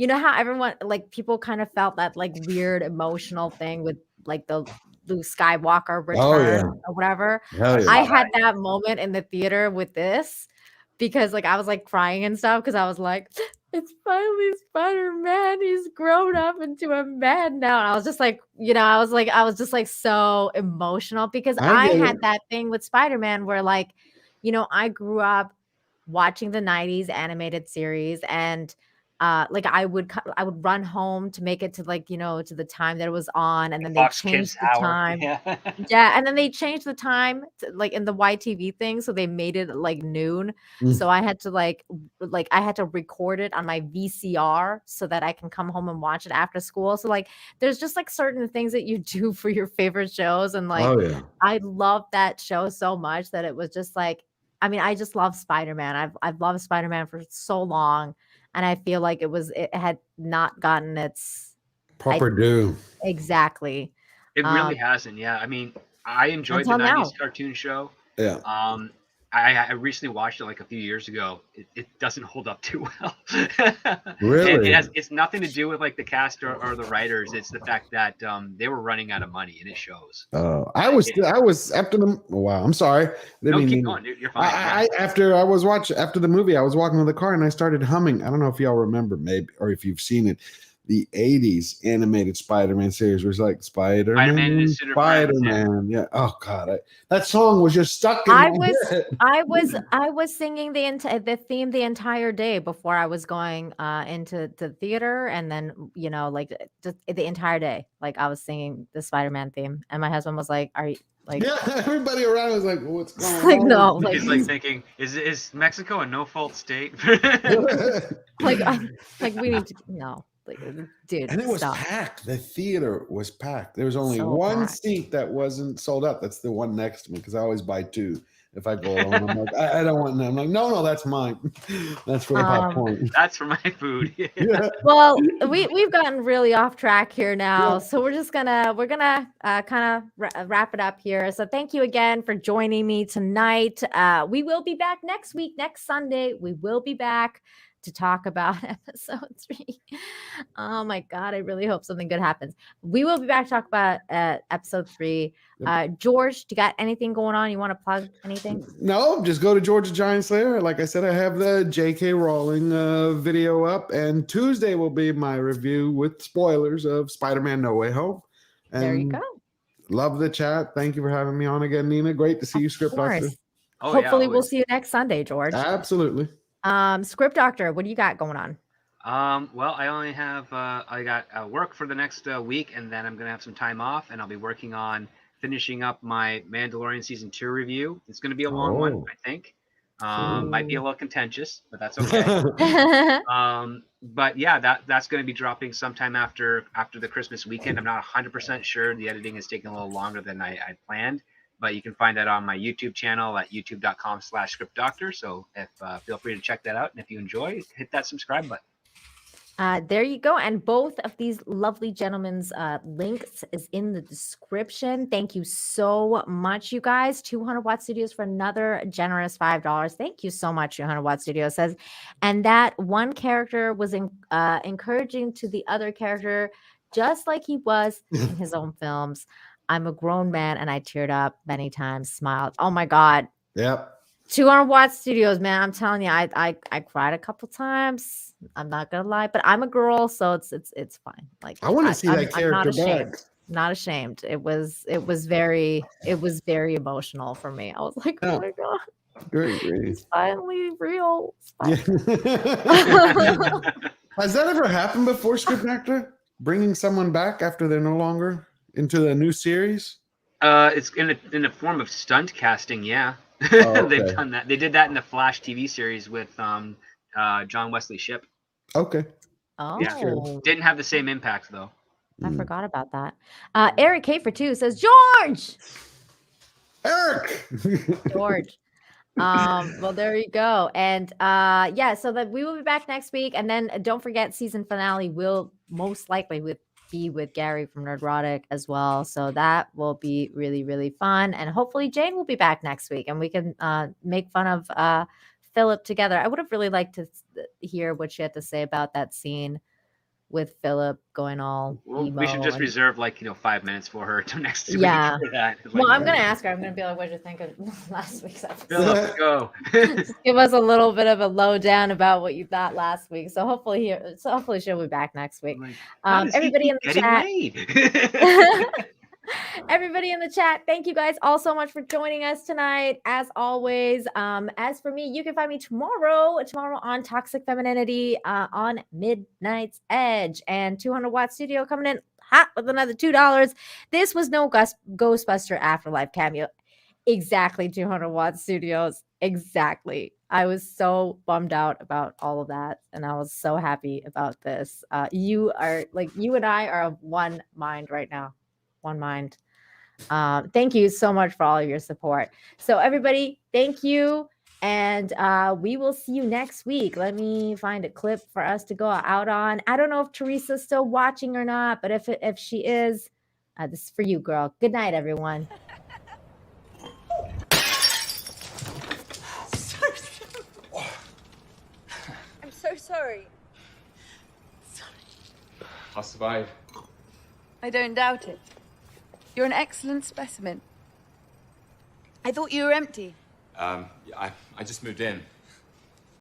how everyone like people kind of felt that like weird emotional thing with like the Luke Skywalker return or whatever.
Hell yeah.
I had that moment in the theater with this because like I was like crying and stuff because I was like, it's finally Spider-Man. He's grown up into a man now. And I was just like, I was just like so emotional because I
get
had
it.
that thing with Spider-Man where like, I grew up watching the 90s animated series and like I would run home to make it to like, to the time that it was on, and then they
Fox
changed
Kids
the
Hour.
time.
Yeah.
Yeah, and then they changed the time to, like in the YTV thing, so they made it like noon. So I had to like I had to record it on my VCR so that I can come home and watch it after school. So like there's just like certain things that you do for your favorite shows, and like
Oh yeah.
I love that show so much that it was just like, I mean, I just love Spider-Man. I've loved Spider-Man for so long, and I feel like it had not gotten its
Proper due.
exactly.
It really hasn't. Yeah, I mean, I enjoyed the
Until now.
90s cartoon show.
Yeah.
I recently watched it like a few years ago. It doesn't hold up too well.
Really?
It's nothing to do with like the cast or the writers. It's the fact that they were running out of money, and it shows.
I was after the wow. I'm sorry.
No, keep going. You're fine.
After the movie, I was walking to the car and I started humming. I don't know if y'all remember, maybe, or if you've seen it. The 80s animated Spider-Man series was like Spider-Man. Yeah. Oh God, that song was just stuck in my head.
I was singing the theme the entire day before I was going into the theater, and then like just the entire day, like I was singing the Spider-Man theme, and my husband was like, "Are you like?"
Yeah, everybody around was like, "What's going
like
on?"
no, like
He's like thinking, is Mexico a no-fault state?
like we need to no. Like, dude,
and it was
stop.
packed. The theater was packed. There was only
So
one
packed.
seat that wasn't sold out. That's the one next to me because I always buy two. If I go alone, I'm like, I don't want. I'm like, no, that's mine. That's for the popcorn.
That's for my food.
Yeah.
Well, we've gotten really off track here now, so we're gonna kind of wrap it up here. So thank you again for joining me tonight. We will be back next week, next Sunday. We will be back to talk about episode 3. Oh my God, I really hope something good happens. We will be back to talk about episode 3. George, do you got anything going on? You want to plug anything?
No, just go to Georgia Giant Slayer. Like I said, I have the J.K. Rowling video up, and Tuesday will be my review with spoilers of Spider-Man No Way Home. And
there you go.
Love the chat. Thank you for having me on again, Nina. Great to see you, Script Doctor.
Oh,
hopefully
yeah,
we'll see you next Sunday, George.
Absolutely.
Script Doctor, what do you got going on?
Well, I only have I got work for the next week, and then I'm gonna have some time off, and I'll be working on finishing up my Mandalorian season 2 review. It's gonna be a long one, I think. Might be a little contentious, but that's okay. But yeah, that's going to be dropping sometime after the Christmas weekend. I'm not 100% sure. The editing is taking a little longer than I planned, but you can find that on my YouTube channel at youtube.com/scriptdoctor. So feel free to check that out, and if you enjoy, hit that subscribe button.
There you go. And both of these lovely gentlemen's links is in the description. Thank you so much, you guys. 200 Watt Studios for another generous $5. Thank you so much, 200 Watt Studios says. And that one character was encouraging to the other character, just like he was in his own films. I'm a grown man and I teared up many times, smiled. Oh my God.
Yep.
200 Watt Studios, man. I'm telling you, I cried a couple times. I'm not gonna lie, but I'm a girl, so it's fine. Like
I want to see that character
not ashamed.
back.
Not ashamed. It was very emotional for me. I was like, oh my God,
Great.
it's finally real.
Yeah. Has that ever happened before, Script Actor? Bringing someone back after they're no longer into the new series?
It's in the form of stunt casting, yeah.
Oh, okay.
They've done that. They did that in the Flash TV series with John Wesley Shipp.
Okay.
Oh,
Yeah. Didn't have the same impact though.
I forgot about that. Eric K for 2 says, George.
Eric.
George. Well, there you go. And yeah, so that we will be back next week. And then don't forget, season finale will most likely be with Gary from Nerdrotic as well. So that will be really, really fun. And hopefully Jane will be back next week and we can make fun of Philip together. I would have really liked to hear what she had to say about that scene with Philip going all emo.
We should just reserve 5 minutes for her to next week for that.
Well, I'm gonna ask her. I'm gonna be like, "What'd you think of last week's episode?"
Philip, go.
Just give us a little bit of a lowdown about what you thought last week. So hopefully she'll be back next week. Everybody in the chat. Everybody in the chat, thank you guys all so much for joining us tonight. As always, as for me, you can find me tomorrow on Toxic Femininity on Midnight's Edge, and 200 Watt Studio coming in hot with another $2. This was no Ghostbuster Afterlife cameo. Exactly, 200 Watt Studios. Exactly. I was so bummed out about all of that, and I was so happy about this. You and I are of one mind right now. One mind. Thank you so much for all of your support. So everybody, thank you. And we will see you next week. Let me find a clip for us to go out on. I don't know if Teresa's still watching or not, but if she is, this is for you, girl. Good night, everyone.
I'm so sorry.
I'll survive.
I don't doubt it. You're an excellent specimen. I thought you were empty.
I just moved in.